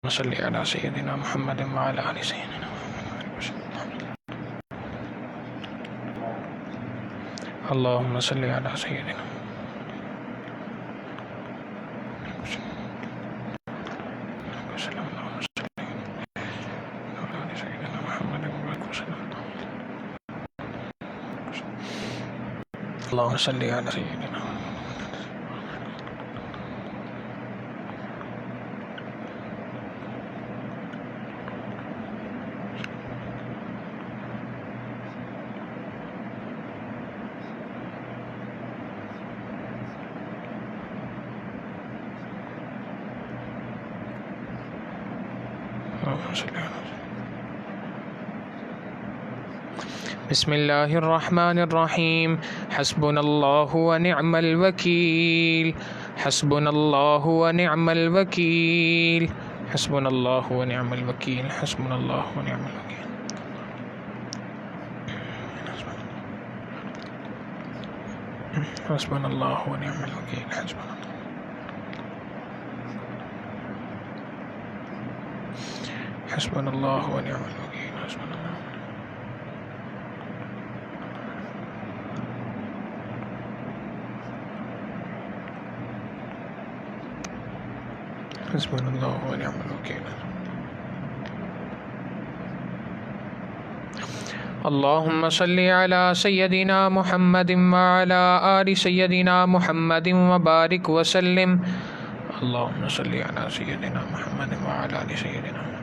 صل على سيدنا محمد وعلى آل سيدنا اللهم صل على سيدنا اللهم صل على سيدنا بسم الله الرحمن الرحيم حسبنا الله ونعم الوكيل حسبنا الله ونعم الوكيل حسبنا الله ونعم الوكيل حسبنا الله ونعم الوكيل حسبنا الله ونعم الوكيل حسبنا الله ونعم الوكيل حسبنا الله حسبنا الله ونعم الوكيل اللهم صل على سيدنا محمد وعلى آل سيدنا محمد وبارك وسلم اللهم صل على سيدنا محمد وعلى آل سيدنا محمد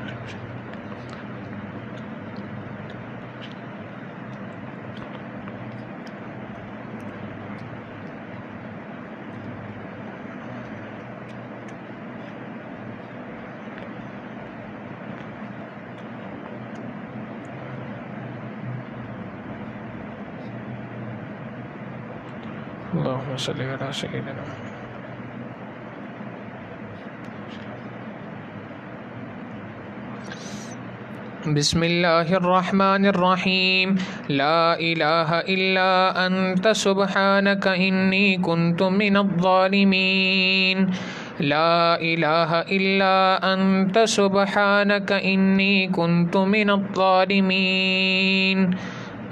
اللهم صل على سيدنا بسم الله الرحمن الرحيم لا إله إلا أنت سبحانك إني كنت من الظالمين لا إله إلا أنت سبحانك إني كنت من الظالمين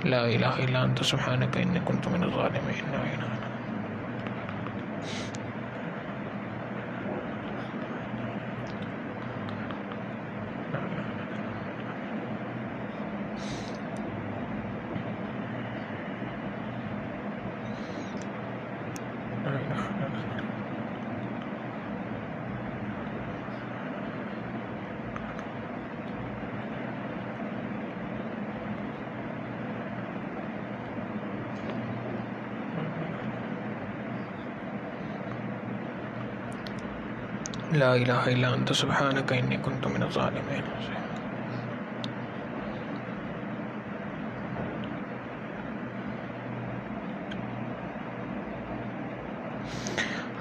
لا إله إلا أنت سبحانك إني كنت من الظالمين لا إله لا إله إلا أنت سبحانك إني كنت من الظالمين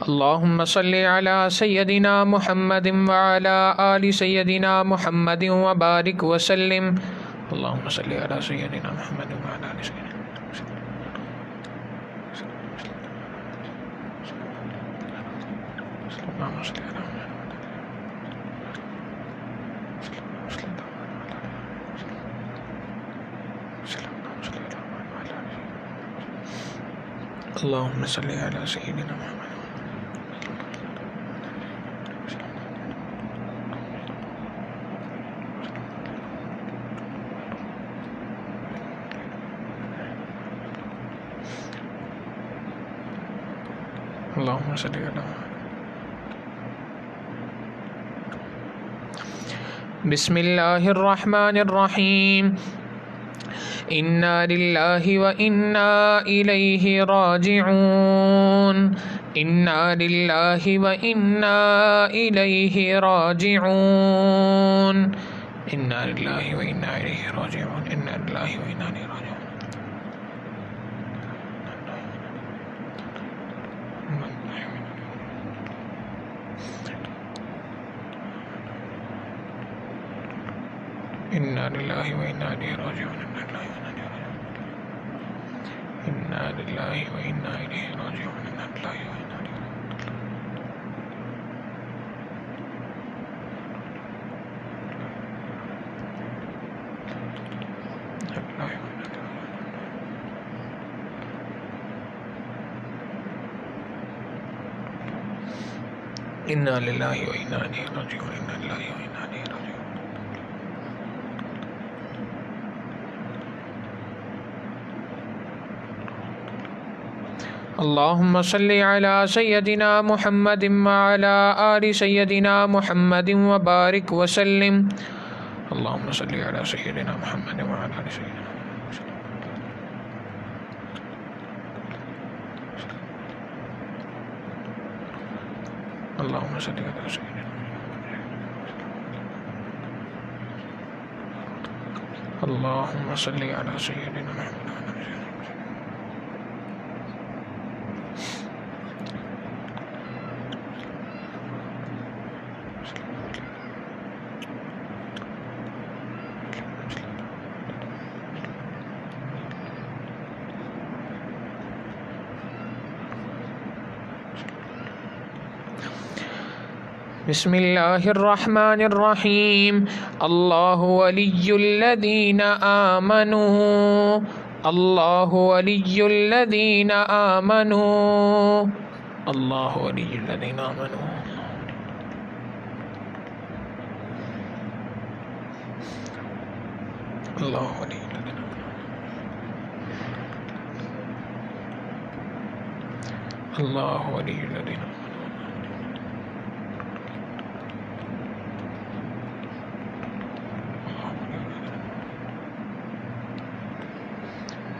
اللهم صل على سيدنا محمد وعلى آل سيدنا محمد وبارك وسلم اللهم صل على سيدنا محمد وعلى آل سيدنا اللهم صل على اللهم صل على سيدنا محمد اللهم صل على بسم الله الرحمن الرحيم إنا لله وإنا إليه راجعون إنا لله وإنا إليه راجعون إنا لله وإنا إليه راجعون إنا لله وإنا إليه راجعون إنا لله وإنا إليه راجعون إنا لله وإنا إليه راجعون إنا لله وإنا إليه انا للہ و انا الیہ راجعون، انا للہ و انا الیہ راجعون۔ اللهم صل على سيدنا محمد وعلى آل سيدنا محمد وبارك وسلم۔ اللهم صل على سيدنا محمد وعلى آل سيدنا محمد وسلم۔ اللهم صل على سيدنا اللهم صل على سيدنا محمد وعلى آل سيدنا محمد۔ بسم اللہ الرحمن الرحیم۔ اللہ ولی الذین آمنوا، اللہ ولی الذین آمنوا، اللہ ولی الذین آمنوا۔ اللہ ولی الذین آمنوا، اللہ ولی الذین آمنوا۔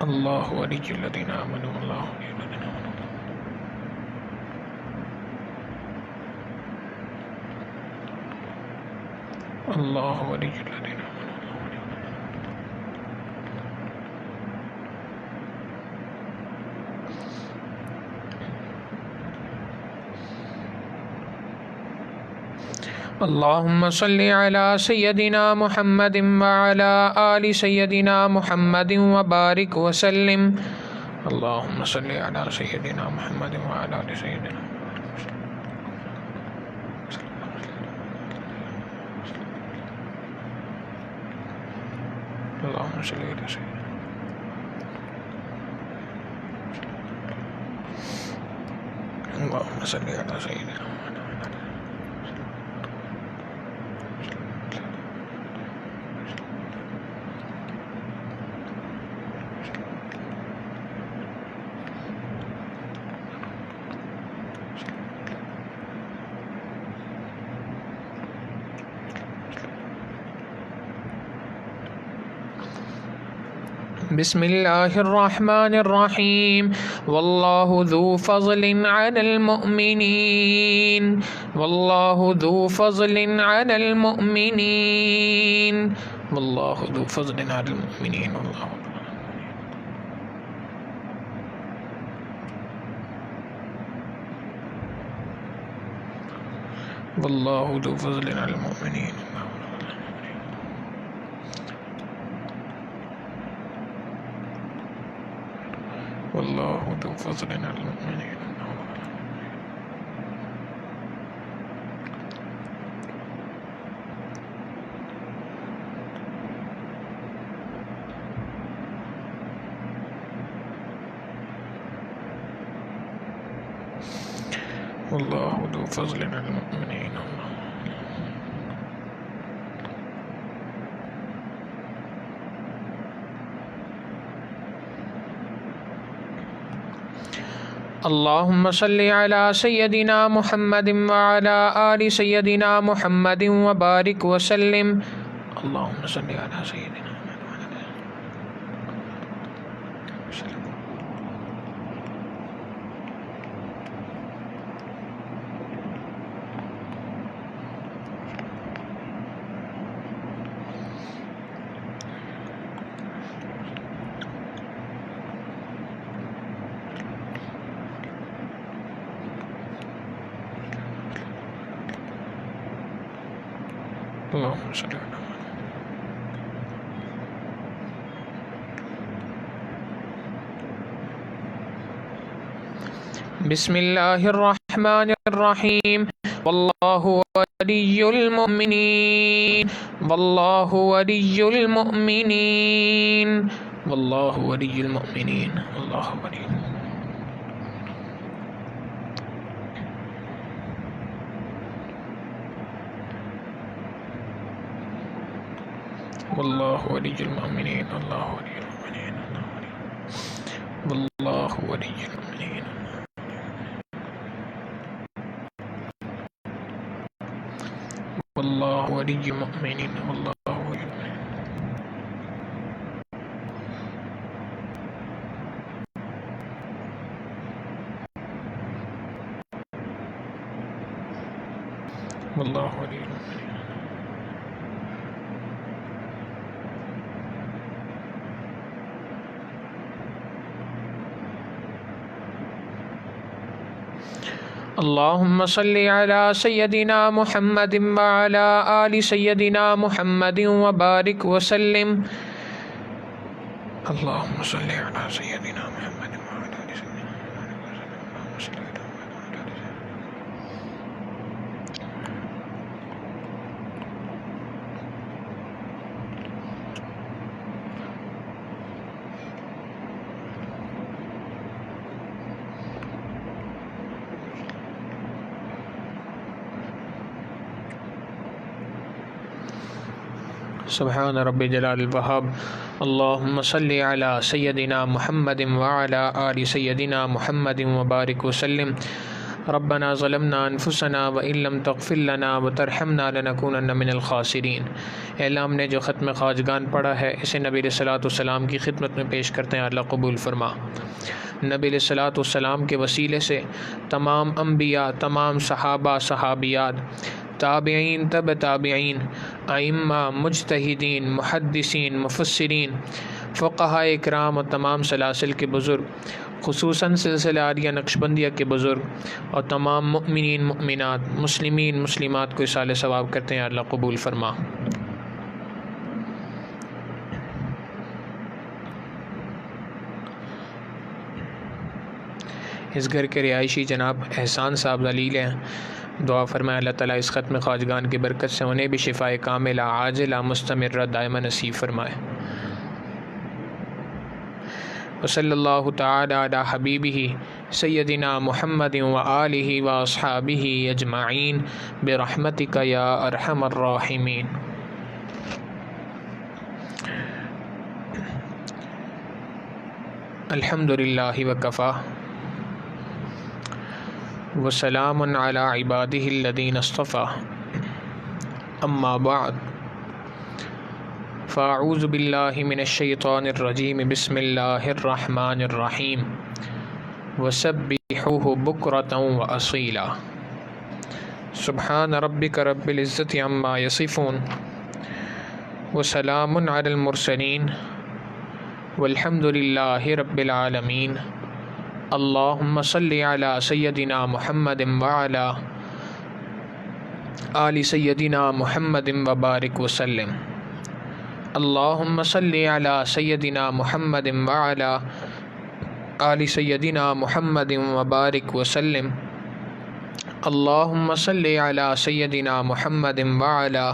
اللہ ولی الذین آمنوا، اللہ ولی الذین آمنوا۔ اللہ ولی الذین آمنوا۔ اللہم صل علی سیدنا محمد وعلی آل سیدنا محمد وبارک وسلم۔ اللہم صل علی سیدنا محمد وعلی آل سیدنا محمد وسلم۔ اللہم صل علی سیدنا اللہم صل علی سیدنا بسم اللہ الرحمن الرحیم۔ واللہ ذو فضل علی المؤمنین، واللہ ذو فضل علی المؤمنین، واللہ ذو فضل علی المؤمنین، واللہ ذو فضل علی المؤمنین۔ واللہ ذو فضل علی المؤمنین۔ واللہ ذو فضل علی المؤمنین۔ اللہم صل علی سیدنا محمد وعلی آل سیدنا محمد وبارک وسلم۔ اللہم صل علی سیدنا محمد وعلی آل وسلم۔ اللہم صل علی بسم اللہ الرحمن الرحیم۔ واللہ ولی المؤمنین، واللہ ولی المؤمنین، واللہ ولی المؤمنین، اللہ ولی المؤمنین۔ واللہ ولی المؤمنین اللہ ولی المؤمنین واللہ ولی المؤمنین واللہ ولی المؤمنین واللہ ولی المؤمنین واللہ ولی المؤمنین. اللهم صل على سيدنا محمد وعلى آل سيدنا محمد وبارك وسلم. اللهم صل على سيدنا محمد وعلى آل سيدنا محمد وبارك وسلم. سبحان رب جلال الوهاب. اللهم صل على سيدنا محمد وعلى آل سيدنا محمد وبارك وسلم. ربنا ظلمنا انفسنا وان لم تغفر لنا وترحمنا لنكونن من الخاسرین. اے اللہ، ہم نے جو ختم خواجگان پڑھا ہے اسے نبی علیہ الصلوۃ والسلام کی خدمت میں پیش کرتے ہیں، اللہ قبول فرما. نبی علیہ الصلوۃ والسلام کے وسیلے سے تمام انبیاء، تمام صحابہ، صحابیات، تابعین، تب تابعین، ائمہ، مجتہدین، محدثین، مفسرین، فقہاء اکرام اور تمام سلاسل کے بزرگ، خصوصاً سلسلہ عالیہ نقشبندیہ کے بزرگ اور تمام مؤمنین، مؤمنات، مسلمین، مسلمات کو اصال ثواب کرتے ہیں، اللہ قبول فرما. اس گھر کے رہائشی جناب احسان صاحب ذلیل ہیں، دعا فرمائے اللہ تعالیٰ اس ختم خواجگان کی برکت سے انہیں بھی شفائے کاملہ عاجلہ مستمرہ دائمہ نصیب فرمائے. وصلی اللہ تعالی علی حبیبہ سیدنا محمد وآلہ واصحابہ اجمعین برحمتک یا ارحم الراحمین. الحمدللہ وکفی وسلام علی عبادہ الذین اصطفی. اما بعد فاعوذ باللہ من الشیطان الرجیم. بسم اللہ الرحمن الرحیم. وسبحوہ بکرۃ واصیلا. سبحان ربک رب العزۃ عما یصفون وسلام علی المرسلین والحمد للہ رب العالمین. اللہم صلی علی سیدنا محمد وعلی آل سیدنا محمد وبارک وسلم. اللہم صلی علی سیدنا محمد وعلی آل سیدنا محمد وبارک وسلم. اللہم صلی علی سیدنا محمد وعلی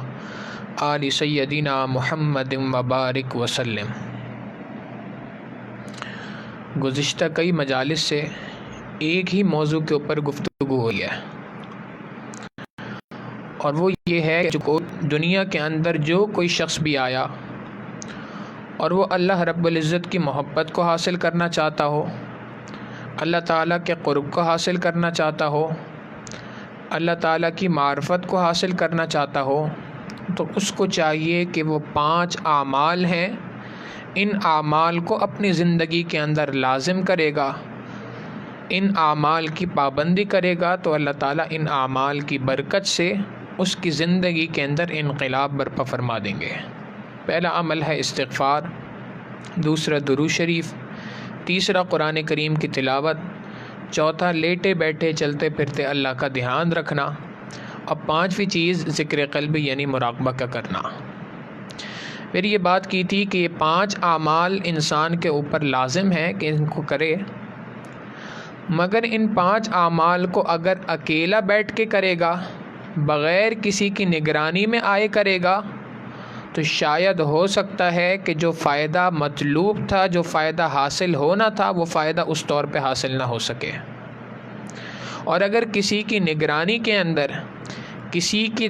آل سیدنا محمد وبارک وسلم. گزشتہ کئی مجالس سے ایک ہی موضوع کے اوپر گفتگو ہوئی ہے، اور وہ یہ ہے کہ دنیا کے اندر جو کوئی شخص بھی آیا اور وہ اللہ رب العزت کی محبت کو حاصل کرنا چاہتا ہو، اللہ تعالیٰ کے قرب کو حاصل کرنا چاہتا ہو، اللہ تعالیٰ کی معرفت کو حاصل کرنا چاہتا ہو، تو اس کو چاہیے کہ وہ 5 اعمال ہیں، ان اعمال کو اپنی زندگی کے اندر لازم کرے گا، ان اعمال کی پابندی کرے گا تو اللہ تعالیٰ ان اعمال کی برکت سے اس کی زندگی کے اندر انقلاب برپا فرما دیں گے. پہلا عمل ہے استغفار، دوسرا درود شریف، تیسرا قرآن کریم کی تلاوت، چوتھا لیٹے بیٹھے چلتے پھرتے اللہ کا دھیان رکھنا، اور 5ویں چیز ذکر قلبی یعنی مراقبہ کا کرنا. پھر یہ بات کی تھی کہ یہ 5 اعمال انسان کے اوپر لازم ہے کہ ان کو کرے، مگر ان 5 اعمال کو اگر اکیلا بیٹھ کے کرے گا، بغیر کسی کی نگرانی میں آئے کرے گا، تو شاید ہو سکتا ہے کہ جو فائدہ مطلوب تھا، جو فائدہ حاصل ہونا تھا، وہ فائدہ اس طور پہ حاصل نہ ہو سکے. اور اگر کسی کی نگرانی کے اندر، کسی کی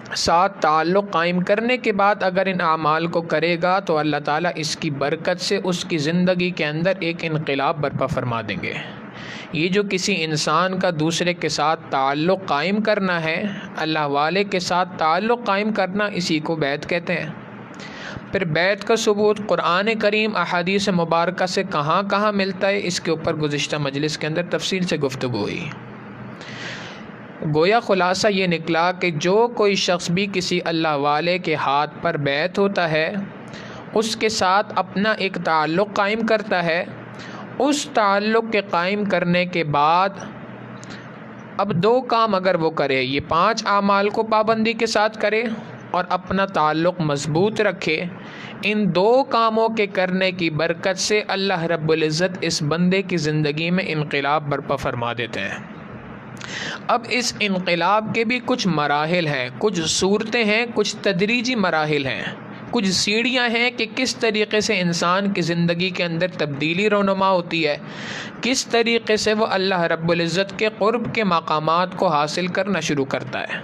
ساتھ تعلق قائم کرنے کے بعد اگر ان اعمال کو کرے گا تو اللہ تعالیٰ اس کی برکت سے اس کی زندگی کے اندر ایک انقلاب برپا فرما دیں گے۔ یہ جو کسی انسان کا دوسرے کے ساتھ تعلق قائم کرنا ہے، اللہ والے کے ساتھ تعلق قائم کرنا، اسی کو بیعت کہتے ہیں۔ پھر بیعت کا ثبوت قرآن کریم احادیث مبارکہ سے کہاں کہاں ملتا ہے، اس کے اوپر گزشتہ مجلس کے اندر تفصیل سے گفتگو ہوئی۔ گویا خلاصہ یہ نکلا کہ جو کوئی شخص بھی کسی اللہ والے کے ہاتھ پر بیعت ہوتا ہے، اس کے ساتھ اپنا ایک تعلق قائم کرتا ہے، اس تعلق کے قائم کرنے کے بعد اب دو کام اگر وہ کرے، یہ 5 اعمال کو پابندی کے ساتھ کرے اور اپنا تعلق مضبوط رکھے، ان 2 کاموں کے کرنے کی برکت سے اللہ رب العزت اس بندے کی زندگی میں انقلاب برپا فرما دیتے ہیں۔ اب اس انقلاب کے بھی کچھ مراحل ہیں، کچھ صورتیں ہیں، کچھ تدریجی مراحل ہیں، کچھ سیڑھیاں ہیں کہ کس طریقے سے انسان کی زندگی کے اندر تبدیلی رونما ہوتی ہے، کس طریقے سے وہ اللہ رب العزت کے قرب کے مقامات کو حاصل کرنا شروع کرتا ہے۔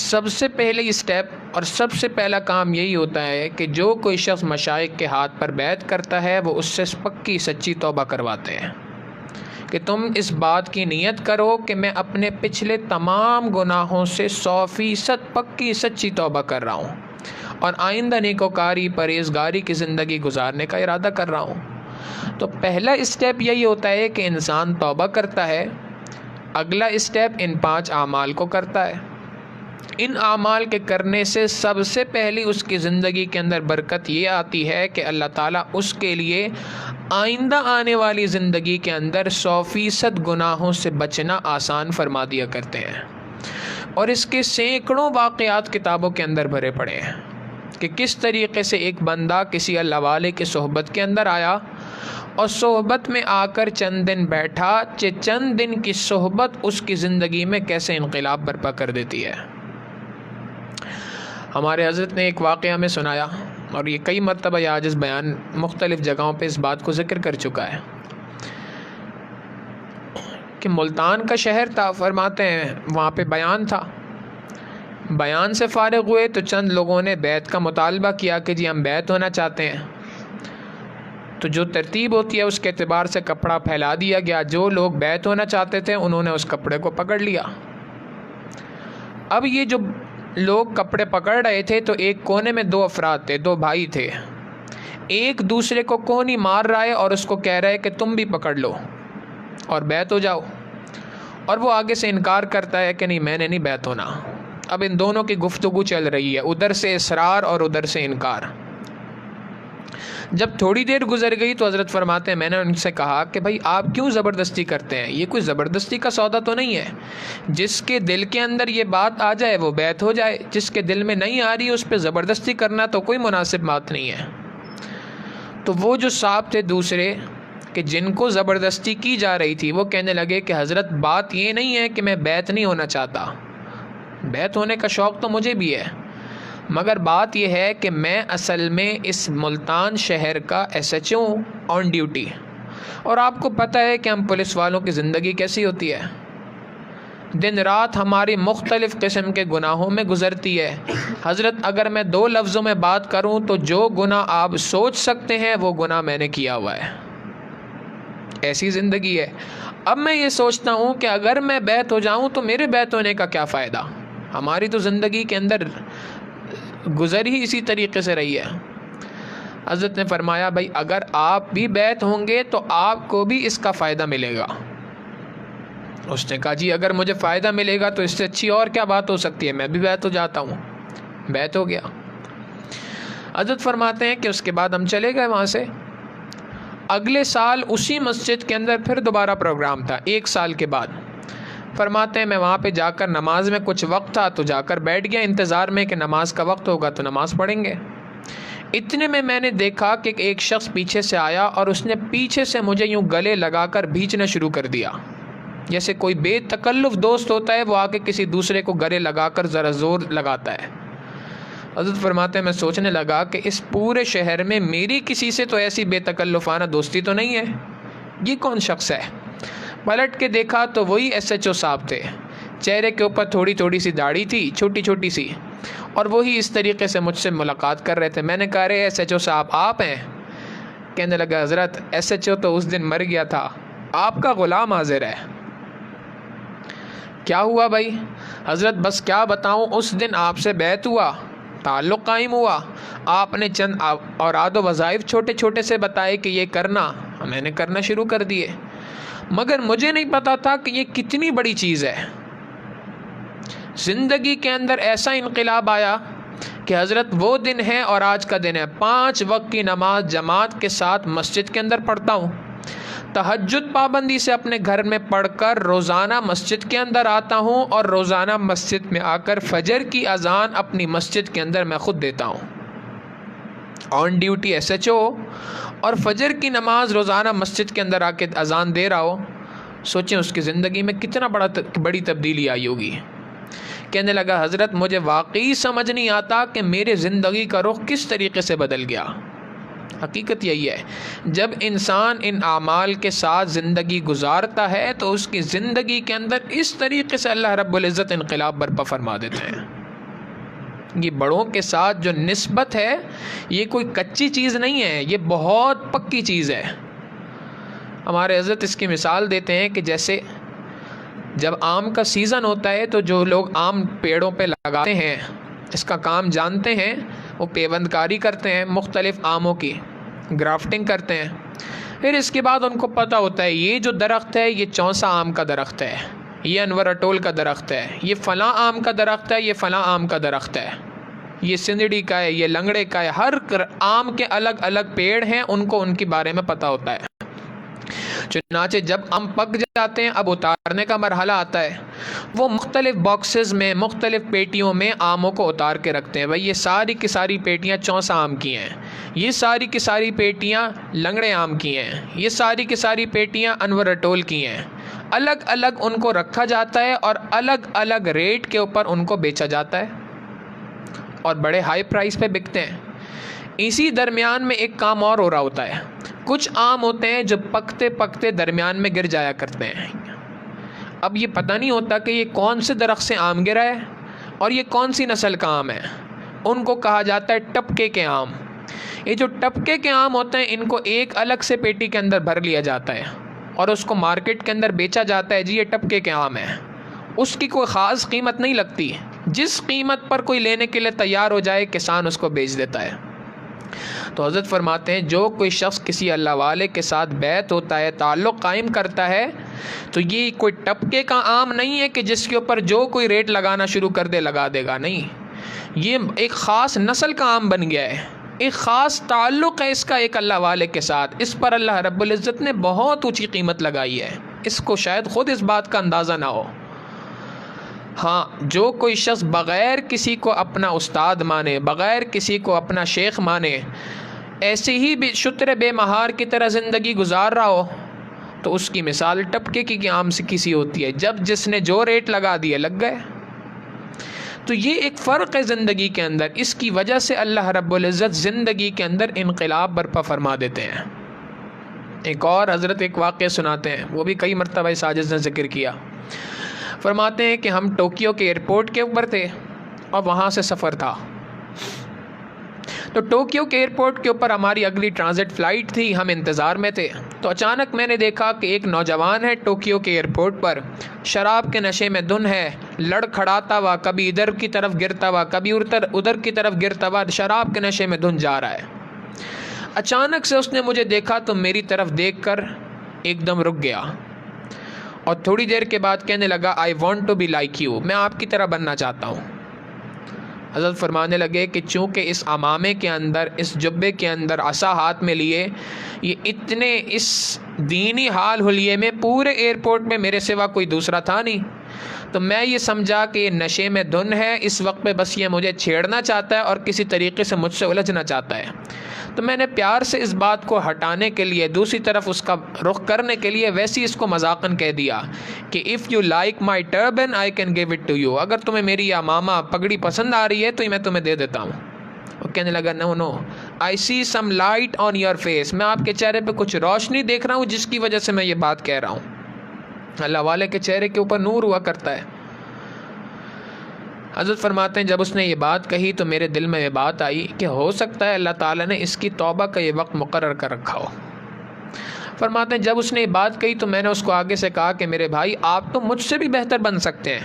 سب سے پہلے اسٹیپ اور سب سے پہلا کام یہی ہوتا ہے کہ جو کوئی شخص مشائخ کے ہاتھ پر بیعت کرتا ہے وہ اس سے پکی سچی توبہ کرواتے ہیں کہ تم اس بات کی نیت کرو کہ میں اپنے پچھلے تمام گناہوں سے 100% پکی سچی توبہ کر رہا ہوں اور آئندہ نیکوکاری پرہیزگاری کی زندگی گزارنے کا ارادہ کر رہا ہوں۔ تو پہلا اسٹیپ یہی ہوتا ہے کہ انسان توبہ کرتا ہے۔ اگلا اسٹیپ ان 5 اعمال کو کرتا ہے۔ ان اعمال کے کرنے سے سب سے پہلی اس کی زندگی کے اندر برکت یہ آتی ہے کہ اللہ تعالیٰ اس کے لیے آئندہ آنے والی زندگی کے اندر 100% گناہوں سے بچنا آسان فرما دیا کرتے ہیں، اور اس کے سینکڑوں واقعات کتابوں کے اندر بھرے پڑے ہیں کہ کس طریقے سے ایک بندہ کسی اللہ والے کی صحبت کے اندر آیا اور صحبت میں آ کر چند دن بیٹھا، چند دن کی صحبت اس کی زندگی میں کیسے انقلاب برپا کر دیتی ہے۔ ہمارے حضرت نے ایک واقعہ میں سنایا، اور یہ کئی مرتبہ یہ عاجز بیان مختلف جگہوں پہ اس بات کو ذکر کر چکا ہے کہ ملتان کا شہر تھا، فرماتے ہیں وہاں پہ بیان تھا، بیان سے فارغ ہوئے تو چند لوگوں نے بیعت کا مطالبہ کیا کہ جی ہم بیعت ہونا چاہتے ہیں۔ تو جو ترتیب ہوتی ہے اس کے اعتبار سے کپڑا پھیلا دیا گیا، جو لوگ بیعت ہونا چاہتے تھے انہوں نے اس کپڑے کو پکڑ لیا۔ اب یہ جو لوگ کپڑے پکڑ رہے تھے تو ایک کونے میں 2 افراد تھے، 2 بھائی تھے، ایک دوسرے کو کونی مار رہا ہے اور اس کو کہہ رہا ہے کہ تم بھی پکڑ لو اور بیعت ہو جاؤ، اور وہ آگے سے انکار کرتا ہے کہ نہیں میں نے نہیں بیعت ہونا۔ اب ان دونوں کی گفتگو چل رہی ہے، ادھر سے اصرار اور ادھر سے انکار۔ جب تھوڑی دیر گزر گئی تو حضرت فرماتے ہیں میں نے ان سے کہا کہ بھائی آپ کیوں زبردستی کرتے ہیں، یہ کوئی زبردستی کا سودا تو نہیں ہے، جس کے دل کے اندر یہ بات آ جائے وہ بیعت ہو جائے، جس کے دل میں نہیں آ رہی اس پہ زبردستی کرنا تو کوئی مناسب بات نہیں ہے۔ تو وہ جو صاحب تھے دوسرے کہ جن کو زبردستی کی جا رہی تھی، وہ کہنے لگے کہ حضرت بات یہ نہیں ہے کہ میں بیعت نہیں ہونا چاہتا، بیعت ہونے کا شوق تو مجھے بھی ہے، مگر بات یہ ہے کہ میں اصل میں اس ملتان شہر کا SHO ہوں آن ڈیوٹی، اور آپ کو پتہ ہے کہ ہم پولیس والوں کی زندگی کیسی ہوتی ہے، دن رات ہماری مختلف قسم کے گناہوں میں گزرتی ہے۔ حضرت اگر میں 2 لفظوں میں بات کروں تو جو گناہ آپ سوچ سکتے ہیں وہ گناہ میں نے کیا ہوا ہے، ایسی زندگی ہے۔ اب میں یہ سوچتا ہوں کہ اگر میں بیعت ہو جاؤں تو میرے بیعت ہونے کا کیا فائدہ، ہماری تو زندگی کے اندر گزر ہی اسی طریقے سے رہی ہے۔ حضرت نے فرمایا بھائی اگر آپ بھی بیعت ہوں گے تو آپ کو بھی اس کا فائدہ ملے گا۔ اس نے کہا جی اگر مجھے فائدہ ملے گا تو اس سے اچھی اور کیا بات ہو سکتی ہے، میں بھی بیعت ہو جاتا ہوں۔ بیعت ہو گیا۔ حضرت فرماتے ہیں کہ اس کے بعد ہم چلے گئے وہاں سے۔ اگلے سال اسی مسجد کے اندر پھر دوبارہ پروگرام تھا، 1 سال کے بعد۔ فرماتے ہیں میں وہاں پہ جا کر نماز میں کچھ وقت تھا تو جا کر بیٹھ گیا انتظار میں کہ نماز کا وقت ہوگا تو نماز پڑھیں گے۔ اتنے میں نے دیکھا کہ ایک شخص پیچھے سے آیا اور اس نے پیچھے سے مجھے یوں گلے لگا کر بھینچنا شروع کر دیا، جیسے کوئی بے تکلف دوست ہوتا ہے وہ آ کے کسی دوسرے کو گلے لگا کر ذرا زور لگاتا ہے۔ حضرت فرماتے ہیں میں سوچنے لگا کہ اس پورے شہر میں میری کسی سے تو ایسی بے تکلفانہ دوستی تو نہیں ہے، یہ کون شخص ہے؟ پلٹ کے دیکھا تو وہی SHO صاحب تھے چہرے کے اوپر تھوڑی تھوڑی سی داڑھی تھی، چھوٹی چھوٹی سی، اور وہی اس طریقے سے مجھ سے ملاقات کر رہے تھے۔ میں نے کہا رہے ایس ایچ او صاحب آپ ہیں؟ کہنے لگا حضرت ایس ایچ او تو اس دن مر گیا تھا، آپ کا غلام حاضر ہے۔ کیا ہوا بھائی؟ حضرت بس کیا بتاؤں، اس دن آپ سے بیعت ہوا، تعلق قائم ہوا، آپ نے چند اوراد و وظائف چھوٹے چھوٹے سے بتائے کہ یہ کرنا، میں نے کرنا شروع کر دیے، مگر مجھے نہیں پتا تھا کہ یہ کتنی بڑی چیز ہے۔ زندگی کے اندر ایسا انقلاب آیا کہ حضرت وہ دن ہے اور آج کا دن ہے، 5 وقت کی نماز جماعت کے ساتھ مسجد کے اندر پڑھتا ہوں، تہجد پابندی سے اپنے گھر میں پڑھ کر روزانہ مسجد کے اندر آتا ہوں، اور روزانہ مسجد میں آ کر فجر کی اذان اپنی مسجد کے اندر میں خود دیتا ہوں، on duty S H O, اور فجر کی نماز روزانہ مسجد کے اندر آ کے اذان دے رہا ہو۔ سوچیں اس کی زندگی میں کتنا بڑی تبدیلی آئی ہوگی۔ کہنے لگا حضرت مجھے واقعی سمجھ نہیں آتا کہ میرے زندگی کا رخ کس طریقے سے بدل گیا۔ حقیقت یہی ہے، جب انسان ان اعمال کے ساتھ زندگی گزارتا ہے تو اس کی زندگی کے اندر اس طریقے سے اللہ رب العزت انقلاب برپا فرما دیتے ہیں۔ یہ بڑوں کے ساتھ جو نسبت ہے یہ کوئی کچی چیز نہیں ہے، یہ بہت پکی چیز ہے۔ ہمارے حضرت اس کی مثال دیتے ہیں کہ جیسے جب آم کا سیزن ہوتا ہے تو جو لوگ آم پیڑوں پہ لگاتے ہیں، اس کا کام جانتے ہیں، وہ پیوند کاری کرتے ہیں، مختلف آموں کی گرافٹنگ کرتے ہیں، پھر اس کے بعد ان کو پتہ ہوتا ہے یہ جو درخت ہے یہ چونسا آم کا درخت ہے، یہ انور اٹول کا درخت ہے، یہ فلاں آم کا درخت ہے، یہ فلاں آم کا درخت ہے، یہ سندڑی کا ہے، یہ لنگڑے کا ہے، ہر آم کے الگ الگ پیڑ ہیں، ان کو ان کے بارے میں پتہ ہوتا ہے۔ چنانچہ جب آم پک جاتے ہیں اب اتارنے کا مرحلہ آتا ہے، وہ مختلف باکسز میں مختلف پیٹیوں میں آموں کو اتار کے رکھتے ہیں۔ بھائی یہ ساری کی ساری پیٹیاں چونسا آم کی ہیں، یہ ساری کی ساری پیٹیاں لنگڑے آم کی ہیں، یہ ساری کی ساری پیٹیاں انور اٹول کی ہیں، الگ الگ ان کو رکھا جاتا ہے اور الگ الگ ریٹ کے اوپر ان کو بیچا جاتا ہے اور بڑے ہائی پرائس پہ بکتے ہیں۔ اسی درمیان میں ایک کام اور ہو رہا ہوتا ہے، کچھ آم ہوتے ہیں جو پکتے پکتے درمیان میں گر جایا کرتے ہیں۔ اب یہ پتہ نہیں ہوتا کہ یہ کون سے درخت سے آم گرا ہے اور یہ کون سی نسل کا آم ہے، ان کو کہا جاتا ہے ٹپکے کے آم۔ یہ جو ٹپکے کے آم ہوتے ہیں ان کو ایک الگ سے پیٹی کے اندر بھر لیا جاتا ہے اور اس کو مارکیٹ کے اندر بیچا جاتا ہے، جی یہ ٹپکے کے آم ہے۔ اس کی کوئی خاص قیمت نہیں لگتی، جس قیمت پر کوئی لینے کے لیے تیار ہو جائے کسان اس کو بیچ دیتا ہے۔ تو حضرت فرماتے ہیں جو کوئی شخص کسی اللہ والے کے ساتھ بیعت ہوتا ہے، تعلق قائم کرتا ہے، تو یہ کوئی ٹپکے کا آم نہیں ہے کہ جس کے اوپر جو کوئی ریٹ لگانا شروع کر دے لگا دے گا، نہیں، یہ ایک خاص نسل کا آم بن گیا ہے، ایک خاص تعلق ہے اس کا ایک اللہ والے کے ساتھ، اس پر اللہ رب العزت نے بہت اونچی قیمت لگائی ہے، اس کو شاید خود اس بات کا اندازہ نہ ہو۔ ہاں، جو کوئی شخص بغیر کسی کو اپنا استاد مانے، بغیر کسی کو اپنا شیخ مانے، ایسے ہی شتر بے مہار کی طرح زندگی گزار رہا ہو تو اس کی مثال ٹپکے کی آم سے کسی ہوتی ہے، جب جس نے جو ریٹ لگا دیے لگ گئے۔ تو یہ ایک فرق ہے زندگی کے اندر، اس کی وجہ سے اللہ رب العزت زندگی کے اندر انقلاب برپا فرما دیتے ہیں۔ ایک اور حضرت ایک واقعہ سناتے ہیں، وہ بھی کئی مرتبہ ساجد نے ذکر کیا۔ فرماتے ہیں کہ ہم ٹوکیو کے ایئرپورٹ کے اوپر تھے اور وہاں سے سفر تھا، تو ٹوکیو کے ایئرپورٹ کے اوپر ہماری اگلی ٹرانزٹ فلائٹ تھی، ہم انتظار میں تھے، تو اچانک میں نے دیکھا کہ ایک نوجوان ہے ٹوکیو کے ایئرپورٹ پر، شراب کے نشے میں دھن ہے، لڑ کھڑاتا ہوا، کبھی ادھر کی طرف گرتا ہوا، کبھی ادھر کی طرف گرتا ہوا، شراب کے نشے میں دھن جا رہا ہے۔ اچانک سے اس نے مجھے دیکھا تو میری طرف دیکھ کر ایک دم رک گیا اور تھوڑی دیر کے بعد کہنے لگا I want to be like you, میں آپ کی طرح بننا چاہتا ہوں۔ حضرت فرمانے لگے کہ چونکہ اس عمامے کے اندر، اس جبے کے اندر عصا ہاتھ میں لیے، یہ اتنے اس دینی حال حلیے میں پورے ایئرپورٹ میں میرے سوا کوئی دوسرا تھا نہیں، تو میں یہ سمجھا کہ یہ نشے میں دھن ہے، اس وقت پہ بس یہ مجھے چھیڑنا چاہتا ہے اور کسی طریقے سے مجھ سے الجھنا چاہتا ہے۔ تو میں نے پیار سے اس بات کو ہٹانے کے لیے، دوسری طرف اس کا رخ کرنے کے لیے ویسے اس کو مذاقاً کہہ دیا کہ if you like my turban I can give it to you, اگر تمہیں میری یہ عمامہ پگڑی پسند آ رہی ہے تو میں تمہیں دے دیتا ہوں۔ وہ کہنے لگا no I see some light on your face, میں آپ کے چہرے پہ کچھ روشنی دیکھ رہا ہوں جس کی وجہ سے میں یہ بات کہہ رہا ہوں۔ اللہ والے کے چہرے کے اوپر نور ہوا کرتا ہے، حضرت فرماتے ہیں جب اس نے یہ بات کہی تو میرے دل میں یہ بات آئی کہ ہو سکتا ہے اللہ تعالیٰ نے اس کی توبہ کا یہ وقت مقرر کر رکھا ہو۔ فرماتے ہیں جب اس نے یہ بات کہی تو میں نے اس کو آگے سے کہا کہ میرے بھائی آپ تو مجھ سے بھی بہتر بن سکتے ہیں،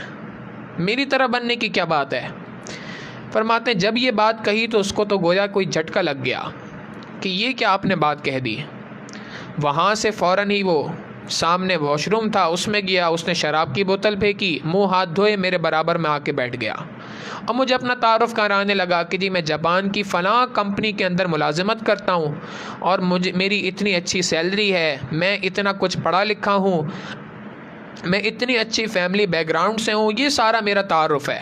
میری طرح بننے کی کیا بات ہے۔ فرماتے ہیں جب یہ بات کہی تو اس کو تو گویا کوئی جھٹکا لگ گیا کہ یہ کیا آپ نے بات کہہ دی۔ وہاں سے فوراً ہی وہ سامنے واش روم تھا اس میں گیا، اس نے شراب کی بوتل پھینکی، منہ ہاتھ دھوئے میرے برابر میں آ کے بیٹھ گیا اور مجھے اپنا تعارف کرانے لگا کہ جی میں جاپان کی فلاں کمپنی کے اندر ملازمت کرتا ہوں اور میری اتنی اچھی سیلری ہے، میں اتنا کچھ پڑھا لکھا ہوں، میں اتنی اچھی فیملی بیک گراؤنڈ سے ہوں، یہ سارا میرا تعارف ہے۔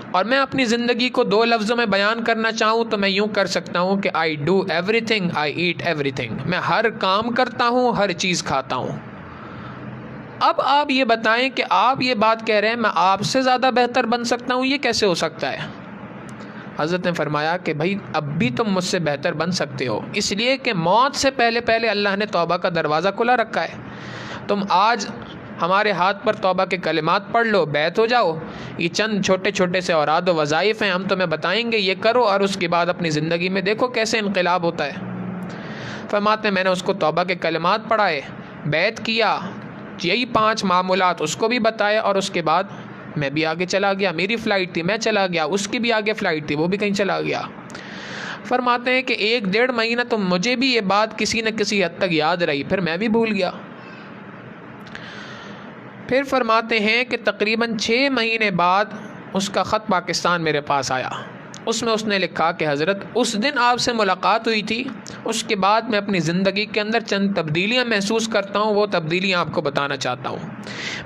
اور میں اپنی زندگی کو 2 لفظوں میں بیان کرنا چاہوں تو میں یوں کر سکتا ہوں کہ I do everything, I ate everything, میں ہر کام کرتا ہوں، ہر چیز کھاتا ہوں۔ اب آپ یہ بتائیں کہ آپ یہ بات کہہ رہے ہیں میں آپ سے زیادہ بہتر بن سکتا ہوں، یہ کیسے ہو سکتا ہے؟ حضرت نے فرمایا کہ بھائی اب بھی تم مجھ سے بہتر بن سکتے ہو، اس لیے کہ موت سے پہلے اللہ نے توبہ کا دروازہ کھلا رکھا ہے۔ تم آج ہمارے ہاتھ پر توبہ کے کلمات پڑھ لو، بیعت ہو جاؤ، یہ چند چھوٹے چھوٹے سے اوراد و وظائف ہیں، ہم تمہیں بتائیں گے، یہ کرو اور اس کے بعد اپنی زندگی میں دیکھو کیسے انقلاب ہوتا ہے۔ فرماتے ہیں میں نے اس کو توبہ کے کلمات پڑھائے، بیعت کیا، یہی 5 معمولات اس کو بھی بتایا اور اس کے بعد میں بھی آگے چلا گیا، میری فلائٹ تھی میں چلا گیا، اس کی بھی آگے فلائٹ تھی وہ بھی کہیں چلا گیا۔ فرماتے ہیں کہ 1-1.5 مہینہ تو مجھے بھی یہ بات کسی نہ کسی حد تک یاد رہی، پھر میں بھی بھول گیا۔ پھر فرماتے ہیں کہ تقریباً 6 مہینے بعد اس کا خط پاکستان میرے پاس آیا، اس میں اس نے لکھا کہ حضرت اس دن آپ سے ملاقات ہوئی تھی، اس کے بعد میں اپنی زندگی کے اندر چند تبدیلیاں محسوس کرتا ہوں، وہ تبدیلیاں آپ کو بتانا چاہتا ہوں۔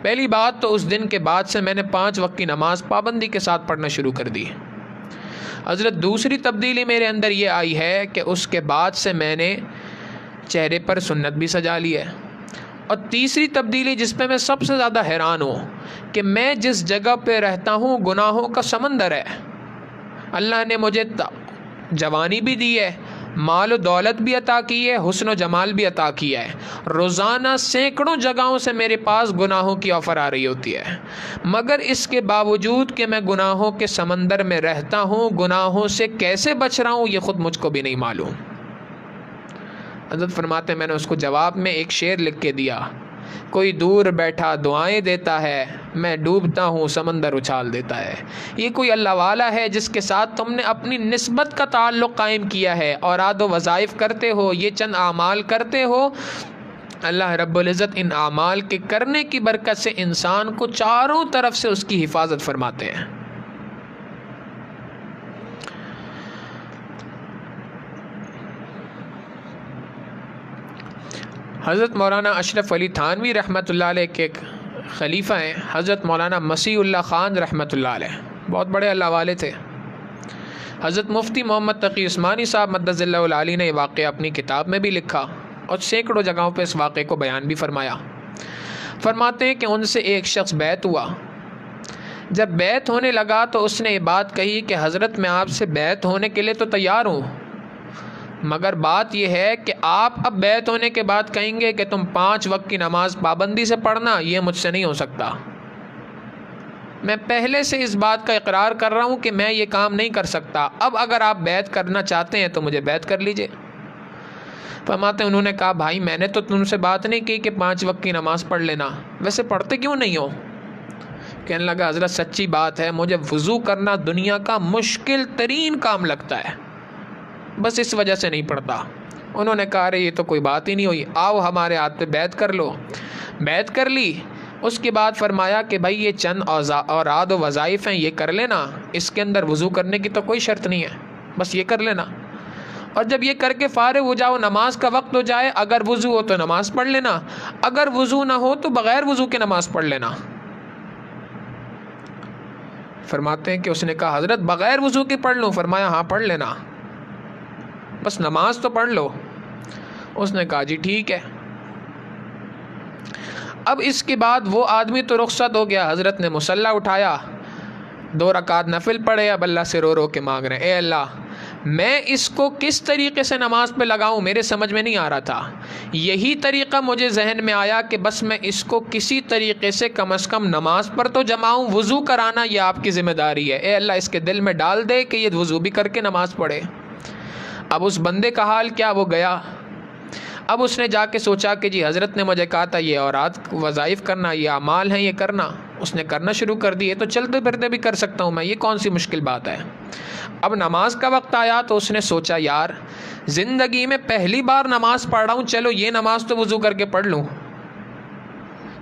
پہلی بات تو اس دن کے بعد سے میں نے 5 وقت کی نماز پابندی کے ساتھ پڑھنا شروع کر دی۔ حضرت دوسری تبدیلی میرے اندر یہ آئی ہے کہ اس کے بعد سے میں نے چہرے پر سنت بھی سجا لی ہے۔ اور تیسری تبدیلی جس پہ میں سب سے زیادہ حیران ہوں کہ میں جس جگہ پہ رہتا ہوں گناہوں کا سمندر ہے، اللہ نے مجھے جوانی بھی دی ہے، مال و دولت بھی عطا کی ہے، حسن و جمال بھی عطا کیا ہے، روزانہ سینکڑوں جگہوں سے میرے پاس گناہوں کی آفر آ رہی ہوتی ہے، مگر اس کے باوجود کہ میں گناہوں کے سمندر میں رہتا ہوں، گناہوں سے کیسے بچ رہا ہوں یہ خود مجھ کو بھی نہیں معلوم۔ حضرت فرماتے ہیں میں نے اس کو جواب میں ایک شعر لکھ کے دیا، کوئی دور بیٹھا دعائیں دیتا ہے، میں ڈوبتا ہوں سمندر اچھال دیتا ہے۔ یہ کوئی اللہ والا ہے جس کے ساتھ تم نے اپنی نسبت کا تعلق قائم کیا ہے، اوراد و وظائف کرتے ہو، یہ چند اعمال کرتے ہو، اللہ رب العزت ان اعمال کے کرنے کی برکت سے انسان کو چاروں طرف سے اس کی حفاظت فرماتے ہیں۔ حضرت مولانا اشرف علی تھانوی رحمۃ اللہ علیہ کے خلیفہ ہیں حضرت مولانا مسیح اللہ خان رحمۃ اللہ علیہ، بہت بڑے اللہ والے تھے۔ حضرت مفتی محمد تقی عثمانی صاحب مدظ اللہ العالی نے یہ واقعہ اپنی کتاب میں بھی لکھا اور سینکڑوں جگہوں پہ اس واقعے کو بیان بھی فرمایا۔ فرماتے ہیں کہ ان سے ایک شخص بیعت ہوا، جب بیعت ہونے لگا تو اس نے یہ بات کہی کہ حضرت میں آپ سے بیعت ہونے کے لیے تو تیار ہوں، مگر بات یہ ہے کہ آپ اب بیعت ہونے کے بعد کہیں گے کہ تم 5 وقت کی نماز پابندی سے پڑھنا، یہ مجھ سے نہیں ہو سکتا۔ میں پہلے سے اس بات کا اقرار کر رہا ہوں کہ میں یہ کام نہیں کر سکتا، اب اگر آپ بیعت کرنا چاہتے ہیں تو مجھے بیعت کر لیجئے۔ فرماتے انہوں نے کہا بھائی میں نے تو تم سے بات نہیں کی کہ 5 وقت کی نماز پڑھ لینا، ویسے پڑھتے کیوں نہیں ہو؟ کہنے لگا حضرت سچی بات ہے، مجھے وضو کرنا دنیا کا مشکل ترین کام لگتا ہے، بس اس وجہ سے نہیں پڑھتا۔ انہوں نے کہا یہ تو کوئی بات ہی نہیں ہوئی، آؤ ہمارے ہاتھ پہ بیعت کر لو۔ بیعت کر لی۔ اس کے بعد فرمایا کہ بھائی یہ چند اوراد و وظائف ہیں، یہ کر لینا، اس کے اندر وضو کرنے کی تو کوئی شرط نہیں ہے، بس یہ کر لینا، اور جب یہ کر کے فارغ ہو جاؤ نماز کا وقت ہو جائے، اگر وضو ہو تو نماز پڑھ لینا، اگر وضو نہ ہو تو بغیر وضو کے نماز پڑھ لینا۔ فرماتے ہیں کہ اس نے کہا حضرت بغیر وضو کے پڑھ لوں؟ فرمایا ہاں پڑھ لینا، بس نماز تو پڑھ لو۔ اس نے کہا جی ٹھیک ہے۔ اب اس کے بعد وہ آدمی تو رخصت ہو گیا، حضرت نے مصلی اٹھایا، 2 رکعت نفل پڑھے، اب اللہ سے رو رو کے مانگ رہے ہیں اے اللہ میں اس کو کس طریقے سے نماز پہ لگاؤں میرے سمجھ میں نہیں آ رہا تھا. یہی طریقہ مجھے ذہن میں آیا کہ بس میں اس کو کسی طریقے سے کم از کم نماز پر تو جماؤں. وضو کرانا یہ آپ کی ذمہ داری ہے. اے اللہ اس کے دل میں ڈال دے کہ یہ وضو بھی کر کے نماز پڑھے. اب اس بندے کا حال کیا؟ وہ گیا. اب اس نے جا کے سوچا کہ جی حضرت نے مجھے کہا تھا یہ اوراد وظائف کرنا، یہ اعمال ہیں، یہ کرنا. اس نے کرنا شروع کر دیے تو چلتے پھرتے بھی کر سکتا ہوں میں، یہ کون سی مشکل بات ہے. اب نماز کا وقت آیا تو اس نے سوچا یار زندگی میں پہلی بار نماز پڑھ رہا ہوں، چلو یہ نماز تو وضو کر کے پڑھ لوں.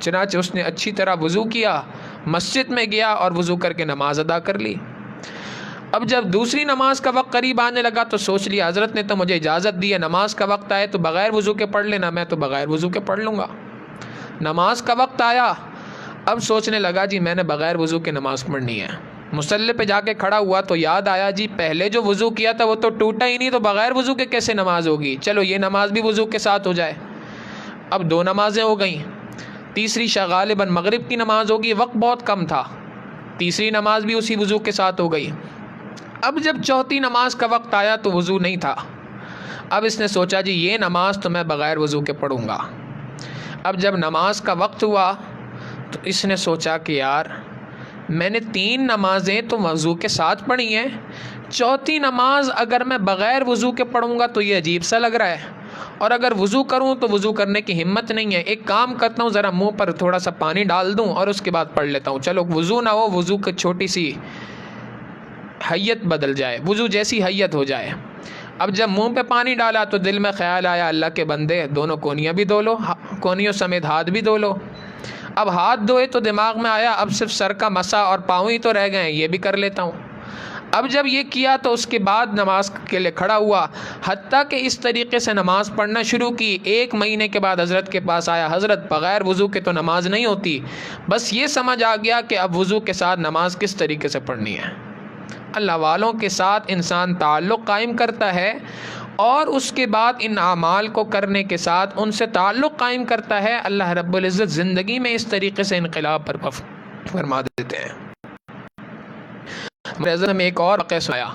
چنانچہ اس نے اچھی طرح وضو کیا، مسجد میں گیا اور وضو کر کے نماز ادا کر لی. اب جب دوسری نماز کا وقت قریب آنے لگا تو سوچ لیا حضرت نے تو مجھے اجازت دی ہے نماز کا وقت آئے تو بغیر وضو کے پڑھ لینا، میں تو بغیر وضو کے پڑھ لوں گا. نماز کا وقت آیا، اب سوچنے لگا جی میں نے بغیر وضو کے نماز پڑھنی ہے. مصلی پہ جا کے کھڑا ہوا تو یاد آیا جی پہلے جو وضو کیا تھا وہ تو ٹوٹا ہی نہیں، تو بغیر وضو کے کیسے نماز ہوگی. چلو یہ نماز بھی وضو کے ساتھ ہو جائے. اب 2 نمازیں ہو گئیں. تیسری غالباً مغرب کی نماز ہوگی، وقت بہت کم تھا. تیسری نماز بھی اسی وضو کے ساتھ ہو گئی. اب جب چوتھی نماز کا وقت آیا تو وضو نہیں تھا. اب اس نے سوچا جی یہ نماز تو میں بغیر وضو کے پڑھوں گا. اب جب نماز کا وقت ہوا تو اس نے سوچا کہ یار میں نے 3 نمازیں تو وضو کے ساتھ پڑھی ہیں، چوتھی نماز اگر میں بغیر وضو کے پڑھوں گا تو یہ عجیب سا لگ رہا ہے، اور اگر وضو کروں تو وضو کرنے کی ہمت نہیں ہے. ایک کام کرتا ہوں ذرا منہ پر تھوڑا سا پانی ڈال دوں اور اس کے بعد پڑھ لیتا ہوں. چلو وضو نہ ہو، وضو کی چھوٹی سی حیت بدل جائے، وضو جیسی حیت ہو جائے. اب جب منہ پہ پانی ڈالا تو دل میں خیال آیا اللہ کے بندے دونوں کونیاں بھی دھو لو، کونیوں سمیت ہاتھ بھی دھو لو. اب ہاتھ دھوئے تو دماغ میں آیا اب صرف سر کا مسا اور پاؤں ہی تو رہ گئے ہیں، یہ بھی کر لیتا ہوں. اب جب یہ کیا تو اس کے بعد نماز کے لیے کھڑا ہوا، حتیٰ کہ اس طریقے سے نماز پڑھنا شروع کی. 1 مہینے کے بعد حضرت کے پاس آیا، حضرت بغیر وضو کے تو نماز نہیں ہوتی. بس یہ سمجھ آ گیا کہ اب وضو کے ساتھ نماز کس طریقے سے پڑھنی ہے. اللہ والوں کے ساتھ انسان تعلق قائم کرتا ہے اور اس کے بعد ان اعمال کو کرنے کے ساتھ ان سے تعلق قائم کرتا ہے. اللہ رب العزت زندگی میں اس طریقے سے انقلاب پر فرما دیتے ہیں. میں ایک اور واقعہ سنایا.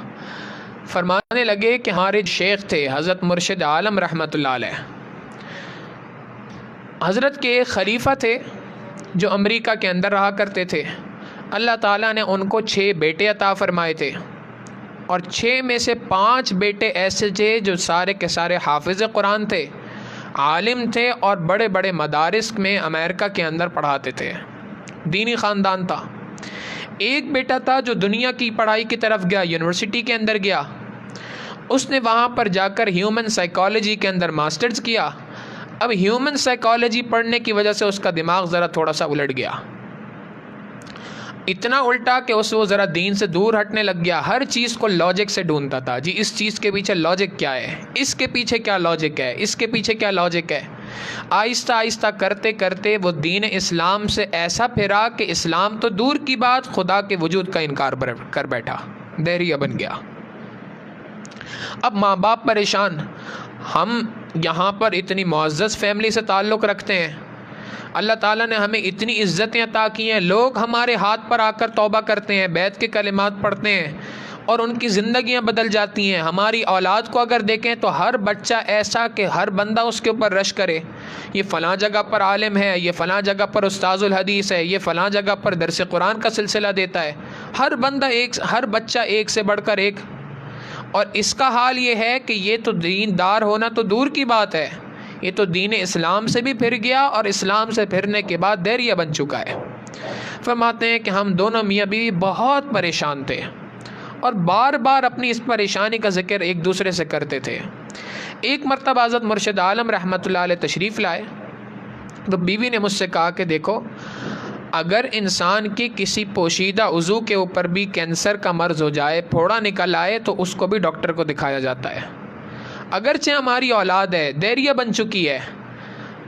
فرمانے لگے کہ ہمارے شیخ تھے حضرت مرشد عالم رحمۃ اللہ علیہ، حضرت کے ایک خلیفہ تھے جو امریکہ کے اندر رہا کرتے تھے. اللہ تعالیٰ نے ان کو 6 بیٹے عطا فرمائے تھے، اور 6 میں سے 5 بیٹے ایسے تھے جو سارے کے سارے حافظ قرآن تھے، عالم تھے اور بڑے بڑے مدارس میں امریکہ کے اندر پڑھاتے تھے، دینی خاندان تھا. ایک بیٹا تھا جو دنیا کی پڑھائی کی طرف گیا، یونیورسٹی کے اندر گیا. اس نے وہاں پر جا کر ہیومن سائیکالوجی کے اندر ماسٹرز کیا. اب ہیومن سائیکالوجی پڑھنے کی وجہ سے اس کا دماغ ذرا تھوڑا سا الٹ گیا، اتنا الٹا کہ وہ ذرا دین سے دور ہٹنے لگ گیا. ہر چیز کو لاجک سے ڈھونڈتا تھا، جی اس چیز کے پیچھے لاجک کیا ہے، اس کے پیچھے کیا لاجک ہے، اس کے پیچھے کیا لاجک ہے. آہستہ آہستہ کرتے کرتے وہ دین اسلام سے ایسا پھرا کہ اسلام تو دور کی بات خدا کے وجود کا انکار کر بیٹھا، دہریہ بن گیا. اب ماں باپ پریشان. ہم یہاں پر اتنی معزز فیملی سے تعلق رکھتے ہیں، اللہ تعالیٰ نے ہمیں اتنی عزتیں عطا کی ہیں، لوگ ہمارے ہاتھ پر آ کر توبہ کرتے ہیں، بیعت کے کلمات پڑھتے ہیں اور ان کی زندگیاں بدل جاتی ہیں. ہماری اولاد کو اگر دیکھیں تو ہر بچہ ایسا کہ ہر بندہ اس کے اوپر رش کرے، یہ فلاں جگہ پر عالم ہے، یہ فلاں جگہ پر استاذ الحدیث ہے، یہ فلاں جگہ پر درس قرآن کا سلسلہ دیتا ہے. ہر بندہ ہر بچہ ایک سے بڑھ کر ایک. اور اس کا حال یہ ہے کہ یہ تو دیندار ہونا تو دور کی بات ہے، یہ تو دین اسلام سے بھی پھر گیا اور اسلام سے پھرنے کے بعد دہریہ بن چکا ہے. فرماتے ہیں کہ ہم دونوں میاں بیوی بہت پریشان تھے اور بار بار اپنی اس پریشانی کا ذکر ایک دوسرے سے کرتے تھے. ایک مرتبہ حضرت مرشد عالم رحمۃ اللہ علیہ تشریف لائے تو بیوی نے مجھ سے کہا کہ دیکھو اگر انسان کی کسی پوشیدہ عضو کے اوپر بھی کینسر کا مرض ہو جائے، پھوڑا نکل آئے تو اس کو بھی ڈاکٹر کو دکھایا جاتا ہے. اگرچہ ہماری اولاد ہے، دہریہ بن چکی ہے،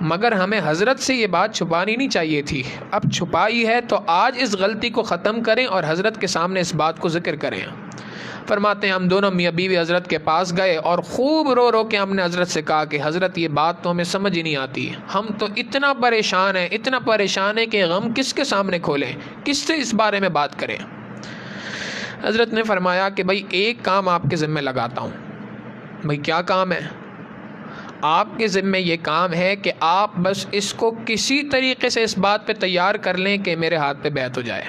مگر ہمیں حضرت سے یہ بات چھپانی نہیں چاہیے تھی. اب چھپائی ہے تو آج اس غلطی کو ختم کریں اور حضرت کے سامنے اس بات کو ذکر کریں. فرماتے ہیں ہم دونوں میاں بیوی حضرت کے پاس گئے اور خوب رو رو کے ہم نے حضرت سے کہا کہ حضرت یہ بات تو ہمیں سمجھ ہی نہیں آتی، ہم تو اتنا پریشان ہیں کہ غم کس کے سامنے کھولیں، کس سے اس بارے میں بات کریں. حضرت نے فرمایا کہ بھائی ایک کام آپ کے ذمہ لگاتا ہوں. بھائی کیا کام ہے؟ آپ کے ذمہ یہ کام ہے کہ آپ بس اس کو کسی طریقے سے اس بات پہ تیار کر لیں کہ میرے ہاتھ پہ بیعت ہو جائے.